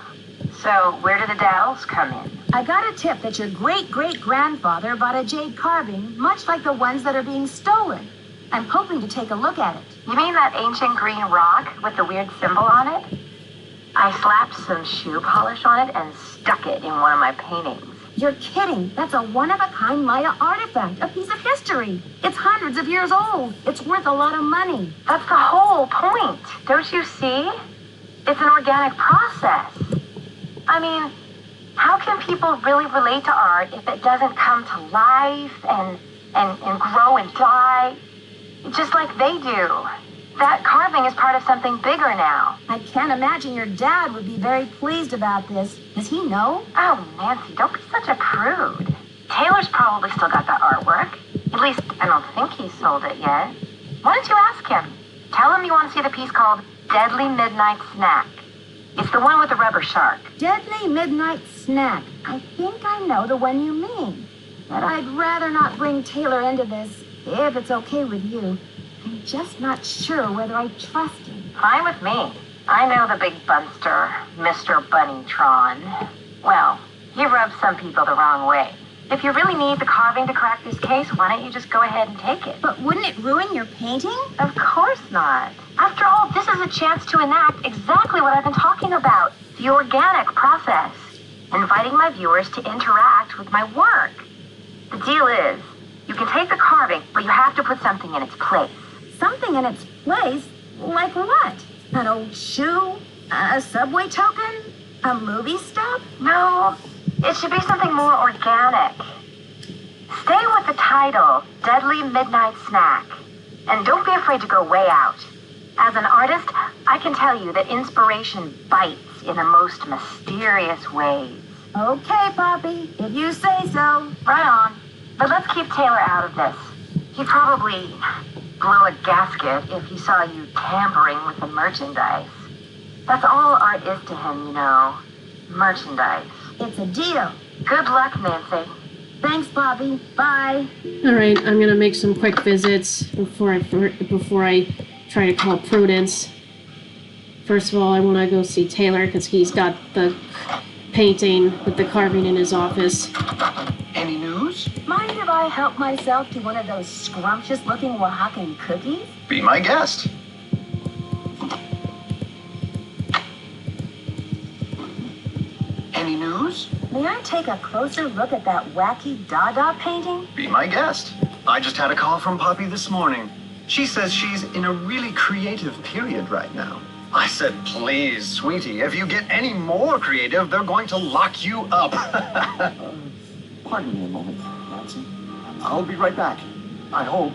So, where do the Daddles come in? I got a tip that your great-great-grandfather bought a jade carving, much like the ones that are being stolen. I'm hoping to take a look at it. You mean that ancient green rock with the weird symbol on it? I slapped some shoe polish on it and stuck it in one of my paintings. You're kidding. That's a one-of-a-kind Maya artifact, a piece of history. It's hundreds of years old. It's worth a lot of money. That's the whole point. Don't you see? It's an organic process. I mean, how can people really relate to art if it doesn't come to life and grow and die? Just like they do. That carving is part of something bigger now. I can't imagine your dad would be very pleased about this. Does he know? Oh, Nancy, don't be such a prude. Taylor's probably still got that artwork. At least, I don't think he sold it yet. Why don't you ask him? Tell him you want to see the piece called Deadly Midnight Snack. It's the one with the rubber shark. Deadly Midnight Snack. I think I know the one you mean. But I'd rather not bring Taylor into this, if it's okay with you. I'm just not sure whether I trust him. Fine with me. I know the big bunster, Mr. Bunnytron. Well, he rubs some people the wrong way. If you really need the carving to crack this case, why don't you just go ahead and take it? But wouldn't it ruin your painting? Of course not. After all, this is a chance to enact exactly what I've been talking about. The organic process. Inviting my viewers to interact with my work. The deal is, you can take the carving, but you have to put something in its place. Something in its place? Like what? An old shoe? A subway token? A movie stop? No, it should be something more organic. Stay with the title, Deadly Midnight Snack. And don't be afraid to go way out. As an artist, I can tell you that inspiration bites in the most mysterious ways. Okay, Poppy, if you say so. Right on. But let's keep Taylor out of this. He'd probably blow a gasket if he saw you tampering with the merchandise. That's all art is to him, you know. Merchandise. It's a deal. Good luck, Nancy. Thanks, Poppy. Bye. All right, I'm gonna make some quick visits before I try to call Prudence. First of all, I want to go see Taylor because he's got the painting with the carving in his office. Any news? Mind if I help myself to one of those scrumptious-looking Oaxacan cookies? Be my guest. Any news? May I take a closer look at that wacky Dada painting? Be my guest. I just had a call from Poppy this morning. She says she's in a really creative period right now. I said, please, sweetie, if you get any more creative, they're going to lock you up. Pardon me a moment, Nancy. I'll be right back. I hope.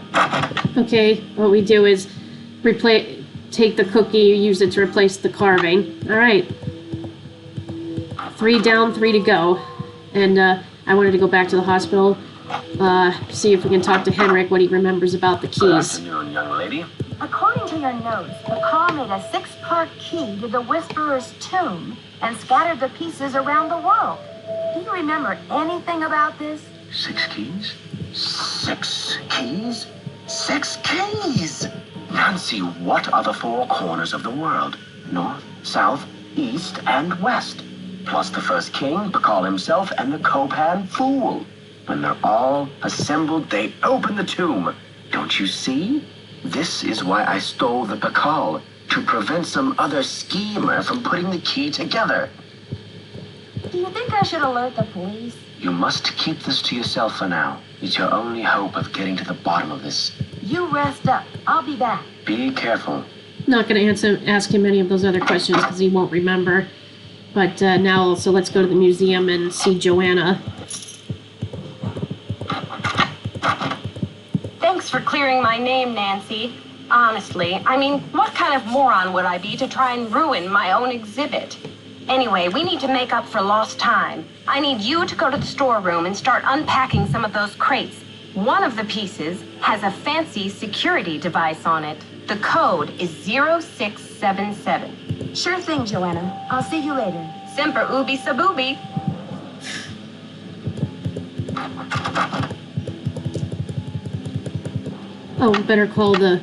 Okay, what we do is take the cookie, use it to replace the carving. All right. 3 down, 3 to go. And I wanted to go back to the hospital, see if we can talk to Henrik, what he remembers about the Good keys. afternoon, young lady. According to your notes, the call made a 6-part key to the Whisperer's tomb and scattered the pieces around the world. Do you remember anything about this? 6 keys? 6 keys? 6 keys! Nancy, what are the 4 corners of the world? North, south, east, and west. Plus the first king, Bacall himself, and the Copan fool. When they're all assembled, they open the tomb. Don't you see? This is why I stole the Bacall, to prevent some other schemer from putting the key together. Do you think I should alert the police? You must keep this to yourself for now. It's your only hope of getting to the bottom of this. You rest up. I'll be back. Be careful. Not going to ask him any of those other questions because he won't remember. But now also let's go to the museum and see Joanna. Thanks for clearing my name, Nancy. Honestly, I mean, what kind of moron would I be to try and ruin my own exhibit? Anyway, we need to make up for lost time. I need you to go to the storeroom and start unpacking some of those crates. One of the pieces has a fancy security device on it. The code is 0677. Sure thing, Joanna. I'll see you later. Semper ubi sub ubi. Oh, better call the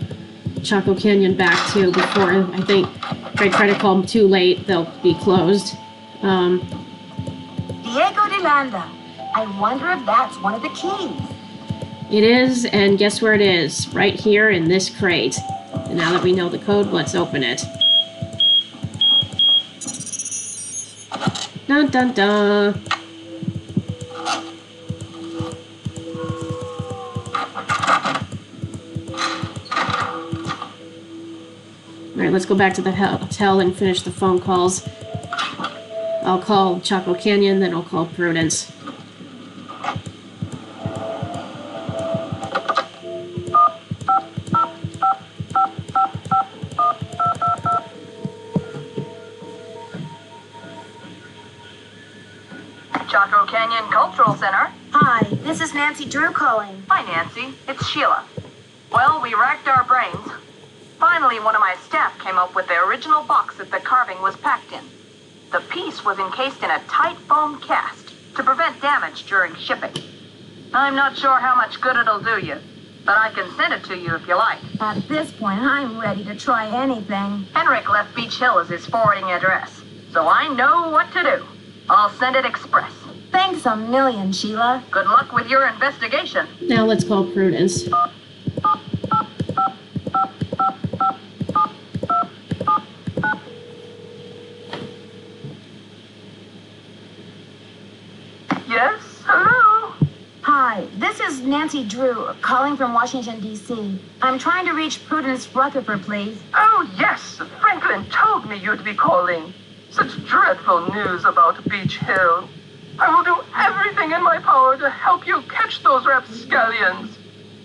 Chaco Canyon back too before, I think, if I try to call them too late, they'll be closed. Diego de Landa. I wonder if that's one of the keys. It is, and guess where it is? Right here in this crate. And now that we know the code, let's open it. Dun dun dun. let's go back to the hotel and finish the phone calls. I'll call Chaco Canyon, then I'll call Prudence. Chaco Canyon Cultural Center. Hi, this is Nancy Drew calling. Hi, Nancy. It's Sheila. Well, we racked our brains. Finally, one of my staff came up with the original box that the carving was packed in. The piece was encased in a tight foam cast to prevent damage during shipping. I'm not sure how much good it'll do you, but I can send it to you if you like. At this point, I'm ready to try anything. Henrik left Beach Hill as his forwarding address, so I know what to do. I'll send it express. Thanks a million, Sheila. Good luck with your investigation. Now let's call Prudence. Yes? Hello? Hi, this is Nancy Drew, calling from Washington, D.C. I'm trying to reach Prudence Rutherford, please. Oh, yes. Franklin told me you'd be calling. Such dreadful news about Beach Hill. I will do everything in my power to help you catch those rapscallions.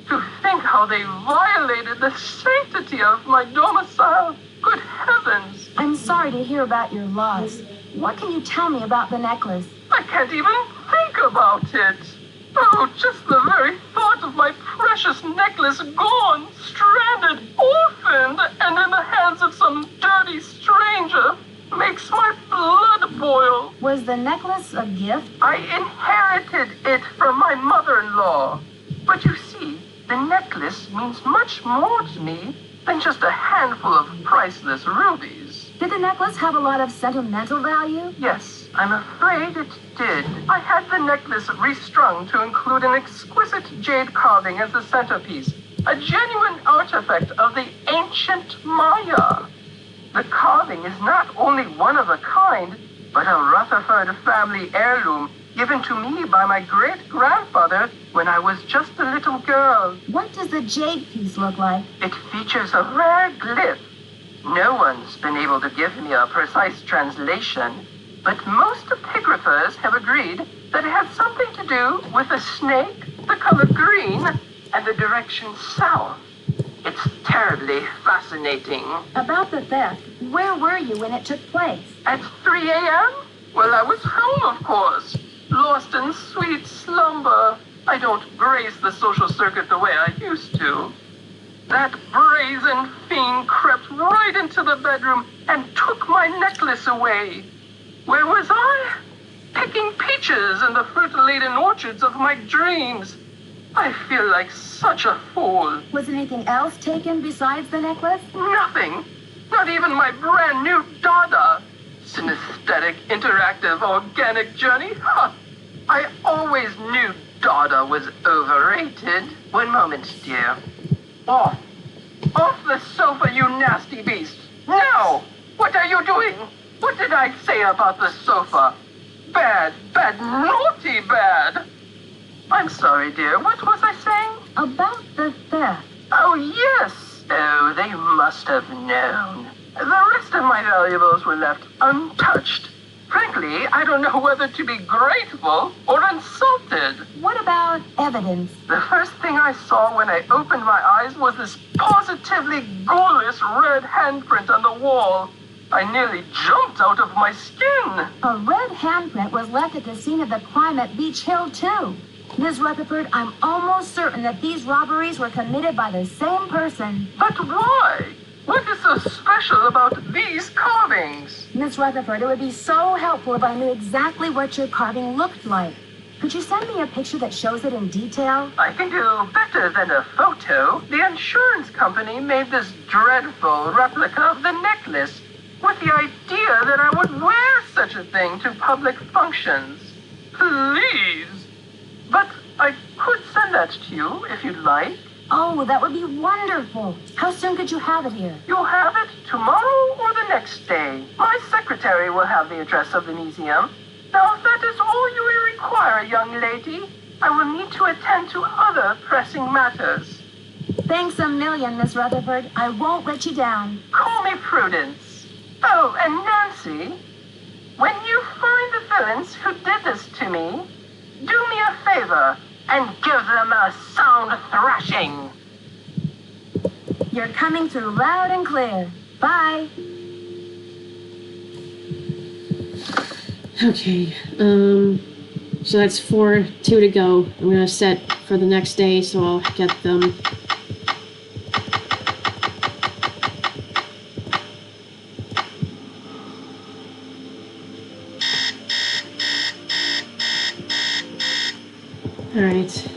To think how they violated the sanctity of my domicile. Good heavens. I'm sorry to hear about your loss. What can you tell me about the necklace? I can't even think about it. Oh, just the very thought of my precious necklace gone, stranded, orphaned, and in the hands of some dirty stranger makes my blood boil. Was the necklace a gift? I inherited it from my mother-in-law. But you see, the necklace means much more to me than just a handful of priceless rubies. Did the necklace have a lot of sentimental value? Yes, I'm afraid it did. I had the necklace restrung to include an exquisite jade carving as the centerpiece, a genuine artifact of the ancient Maya. The carving is not only one of a kind, but a Rutherford family heirloom given to me by my great-grandfather when I was just a little girl. What does the jade piece look like? It features a rare glyph. No one's been able to give me a precise translation, but most epigraphers have agreed that it has something to do with a snake, the color green, and the direction south. It's terribly fascinating. About the theft, where were you when it took place? At 3 a.m.? Well, I was home, of course. Lost in sweet slumber. I don't grace the social circuit the way I used to. That brazen fiend crept right into the bedroom and took my necklace away. Where was I? Picking peaches in the fruit-laden orchards of my dreams. I feel like such a fool. Was anything else taken besides the necklace? Nothing. Not even my brand new Dada. Synesthetic, interactive, organic journey? Huh. I always knew Dada was overrated. One moment, dear. Off. Off the sofa, you nasty beast. Now! What are you doing? What did I say about the sofa? Bad, bad, naughty bad. I'm sorry, dear. What was I saying? About the theft. Oh, yes. Oh, they must have known. The rest of my valuables were left untouched. Frankly, I don't know whether to be grateful or insulted. What about evidence? The first thing I saw when I opened my eyes was this positively ghoulish red handprint on the wall. I nearly jumped out of my skin. A red handprint was left at the scene of the crime at Beach Hill, too. Ms. Rutherford, I'm almost certain that these robberies were committed by the same person. But why? What is so special about these carvings? Miss Rutherford, it would be so helpful if I knew exactly what your carving looked like. Could you send me a picture that shows it in detail? I can do better than a photo. The insurance company made this dreadful replica of the necklace with the idea that I would wear such a thing to public functions. Please. But I could send that to you if you'd like. Oh, that would be wonderful. How soon could you have it here? You'll have it tomorrow or the next day. My secretary will have the address of the museum. Now, if that is all you will require, young lady, I will need to attend to other pressing matters. Thanks a million, Miss Rutherford. I won't let you down. Call me Prudence. Oh, and Nancy, when you find the villains who did this to me, do me a favor and give them a sound thrashing. You're coming through loud and clear. Bye. Okay, so that's 2 to go. I'm gonna set for the next day, so I'll get them. Alright,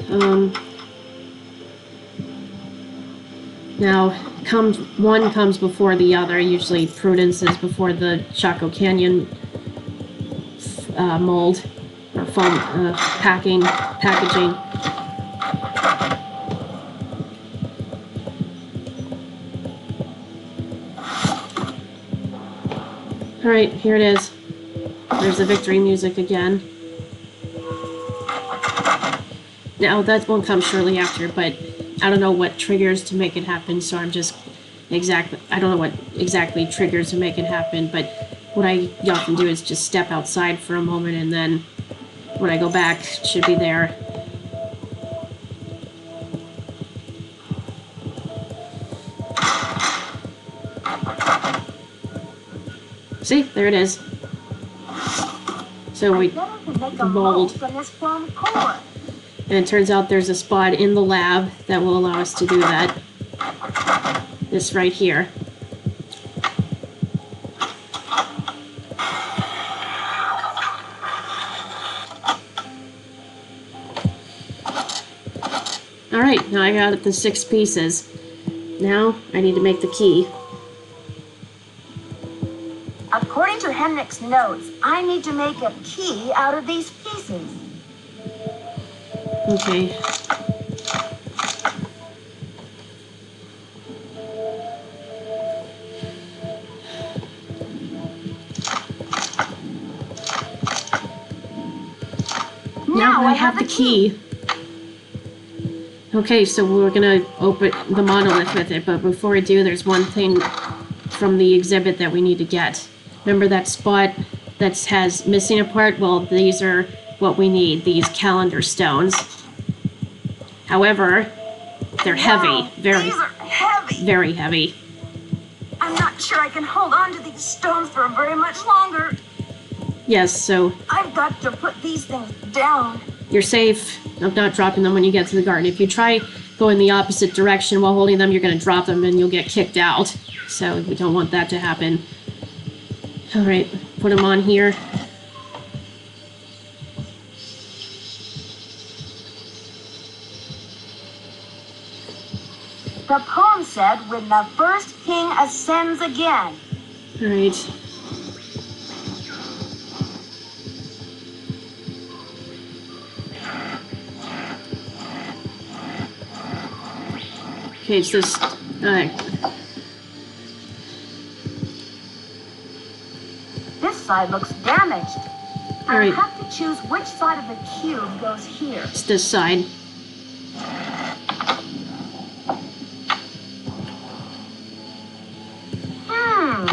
now, one comes before the other. Usually Prudence is before the Chaco Canyon mold or foam packaging. Alright, here it is. There's the victory music again. Now that won't come shortly after, but I don't know what triggers to make it happen, so I'm just I don't know what exactly triggers to make it happen, but what I often do is just step outside for a moment, and then when I go back, it should be there. See? There it is. So the mold. And it turns out there's a spot in the lab that will allow us to do that. This right here. Alright, now I got the 6 pieces. Now I need to make the key. According to Henrik's notes, I need to make a key out of these pieces. Okay. Now I have the key. Okay, so we're gonna open the monolith with it, but before we do, there's one thing from the exhibit that we need to get. Remember that spot that has missing a part? Well, these are what we need, these calendar stones. However, they're heavy, These are heavy. very heavy. I'm not sure I can hold on to these stones for very much longer. Yes, so I've got to put these things down. you're safe of not dropping them when you get to the garden. If you try going the opposite direction while holding them, you're going to drop them and you'll get kicked out. So we don't want that to happen. Alright, put them on here. The poem said, when the first king ascends again. Alright. Okay, it's this... This side looks damaged. I'll Alright. have to choose which side of the cube goes here. It's this side.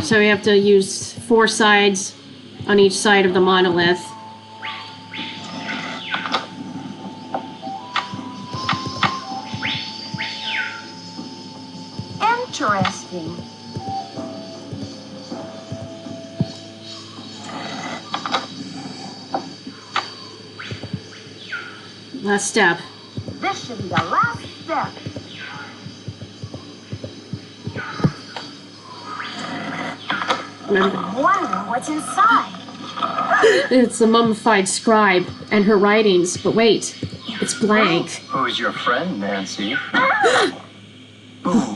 So we have to use 4 sides on each side of the monolith. Interesting. Last step. This should be the last step. Remember, Wondering what's inside. it's the mummified scribe and her writings, but wait, it's blank. Who's your friend, Nancy?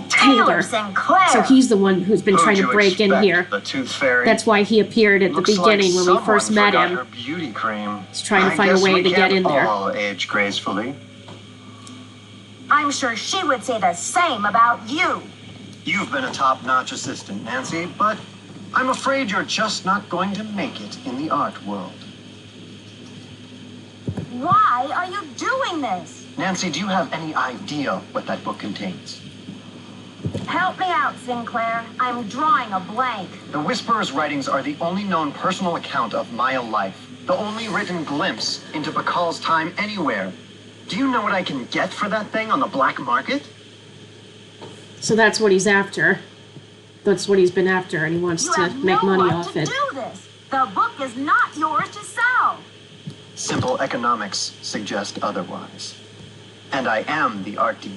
Taylor. Sinclair. So he's the one who's been trying to break in here. The Tooth Fairy. That's why he appeared at the beginning when we first met him. Her beauty cream. He's trying to find a way to get in there. All age gracefully. I'm sure she would say the same about you. You've been a top-notch assistant, Nancy, but I'm afraid you're just not going to make it in the art world. Why are you doing this? Nancy, do you have any idea what that book contains? Help me out, Sinclair. I'm drawing a blank. The Whisperer's writings are the only known personal account of Maya life, the only written glimpse into Bakal's time anywhere. Do you know what I can get for that thing on the black market? So that's what he's after. That's what he's been after, and he wants to make money off it. You have no right to do this. The book is not yours to sell. Simple economics suggest otherwise. And I am the art dealer.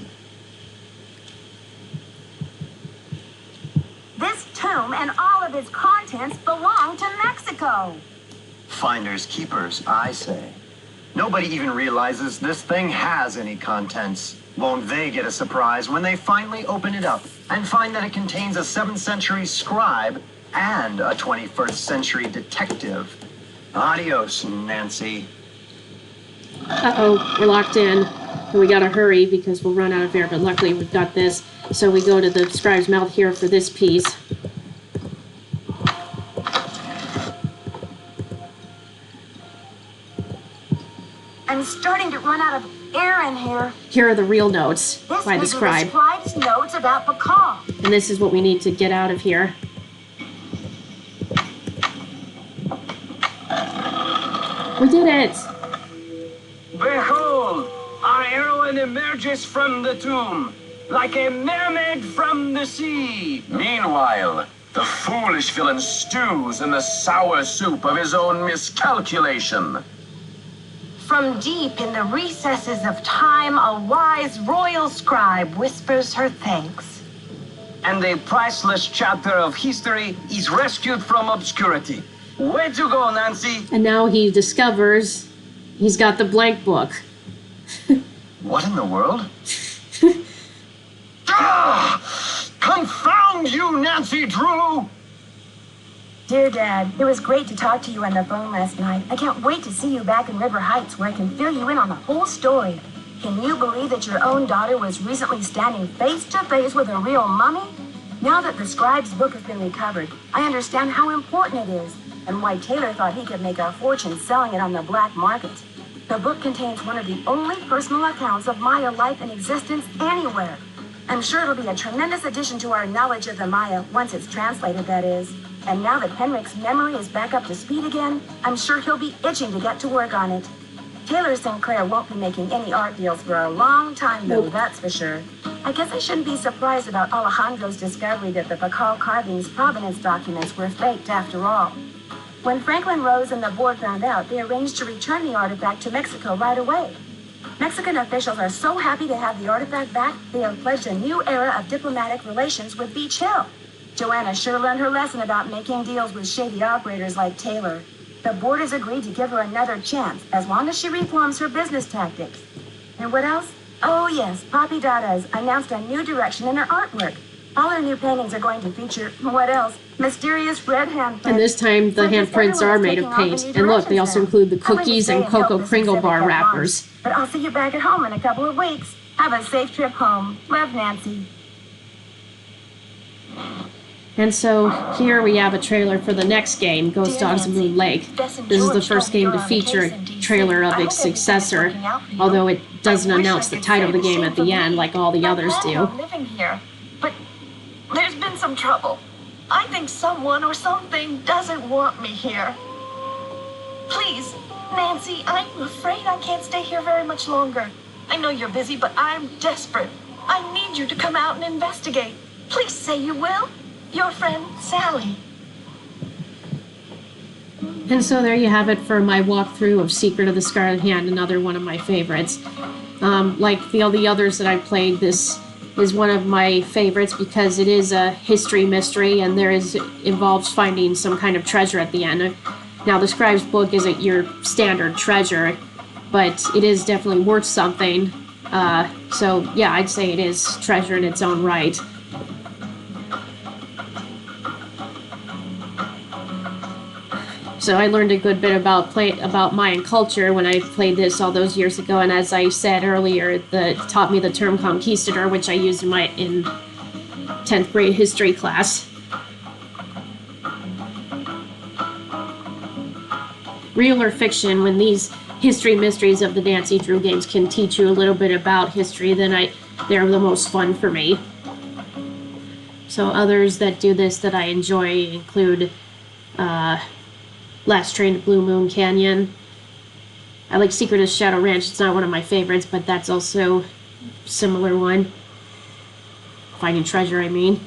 This tomb and all of its contents belong to Mexico. Finders keepers, I say. Nobody even realizes this thing has any contents. Won't they get a surprise when they finally open it up and find that it contains a 7th century scribe and a 21st century detective? Adios, Nancy. Uh-oh, we're locked in. And we gotta hurry because we'll run out of air, but luckily we've got this. So we go to the scribe's mouth here for this piece. I'm starting to run out of air in here. Here are the real notes This by the is scribe. the scribe's notes about Bacall. And this is what we need to get out of here. We did it! Behold, our heroine emerges from the tomb, like a mermaid from the sea. Meanwhile, the foolish villain stews in the sour soup of his own miscalculation. From deep in the recesses of time, a wise royal scribe whispers her thanks. And a priceless chapter of history is rescued from obscurity. Way to go, Nancy! And now he discovers he's got the blank book. What in the world? Confound you, Nancy Drew! Dear Dad, it was great to talk to you on the phone last night. I can't wait to see you back in River Heights where I can fill you in on the whole story. Can you believe that your own daughter was recently standing face to face with a real mummy? Now that the scribe's book has been recovered, I understand how important it is and why Taylor thought he could make a fortune selling it on the black market. The book contains one of the only personal accounts of Maya life in existence anywhere. I'm sure it'll be a tremendous addition to our knowledge of the Maya once it's translated, that is. And now that Henrik's memory is back up to speed again, I'm sure he'll be itching to get to work on it. Taylor Sinclair won't be making any art deals for a long time, though, that's for sure. I guess I shouldn't be surprised about Alejandro's discovery that the Bacall carving's provenance documents were faked after all. When Franklin Rose and the board found out, they arranged to return the artifact to Mexico right away. Mexican officials are so happy to have the artifact back, they have pledged a new era of diplomatic relations with Beach Hill. Joanna sure learned her lesson about making deals with shady operators like Taylor. The board has agreed to give her another chance, as long as she reforms her business tactics. And what else? Oh yes, Papi Dada's announced a new direction in her artwork. All her new paintings are going to feature, what else? Mysterious red handprints. And this time the handprints are made of paint. And look, they also include the cookies and Cocoa Kringle bar wrappers. But I'll see you back at home in a couple of weeks. Have a safe trip home. Love, Nancy. And so here we have a trailer for the next game, Ghost Dogs of Moon Lake. This is the first game to feature a trailer of its successor, although it doesn't announce the title of the game at the end like all the others do. I'm living here, but there's been some trouble. I think someone or something doesn't want me here. Please, Nancy, I'm afraid I can't stay here very much longer. I know you're busy, but I'm desperate. I need you to come out and investigate. Please say you will. Your friend, Sally. And so there you have it for my walkthrough of Secret of the Scarlet Hand, another one of my favorites. Like all the others that I played, this is one of my favorites because it is a history mystery and involves finding some kind of treasure at the end. Now, the scribe's book isn't your standard treasure, but it is definitely worth something. So yeah, I'd say it is treasure in its own right. So I learned a good bit about Mayan culture when I played this all those years ago, and as I said earlier, it taught me the term conquistador, which I used in 10th grade history class. Real or fiction, when these history mysteries of the Nancy Drew games can teach you a little bit about history, then they're the most fun for me. So others that do this that I enjoy include Last Train to Blue Moon Canyon. I like Secret of Shadow Ranch. It's not one of my favorites, but that's also a similar one. Finding Treasure, I mean.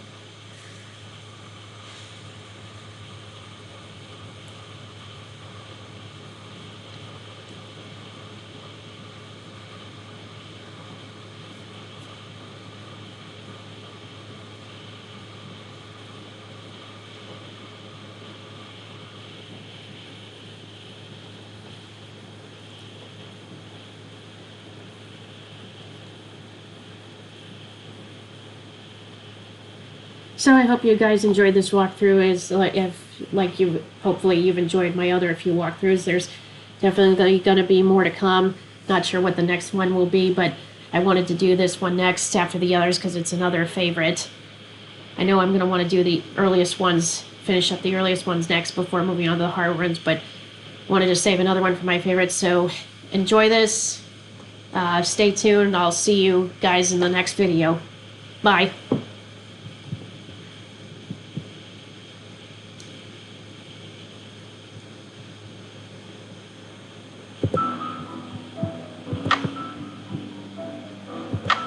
So I hope you guys enjoyed this walkthrough. Hopefully you've enjoyed my other few walkthroughs. There's definitely going to be more to come. Not sure what the next one will be, but I wanted to do this one next after the others because it's another favorite. I know I'm going to want to do the earliest ones, finish up the earliest ones next before moving on to the hard ones, but wanted to save another one for my favorites. So enjoy this. Stay tuned. I'll see you guys in the next video. Bye.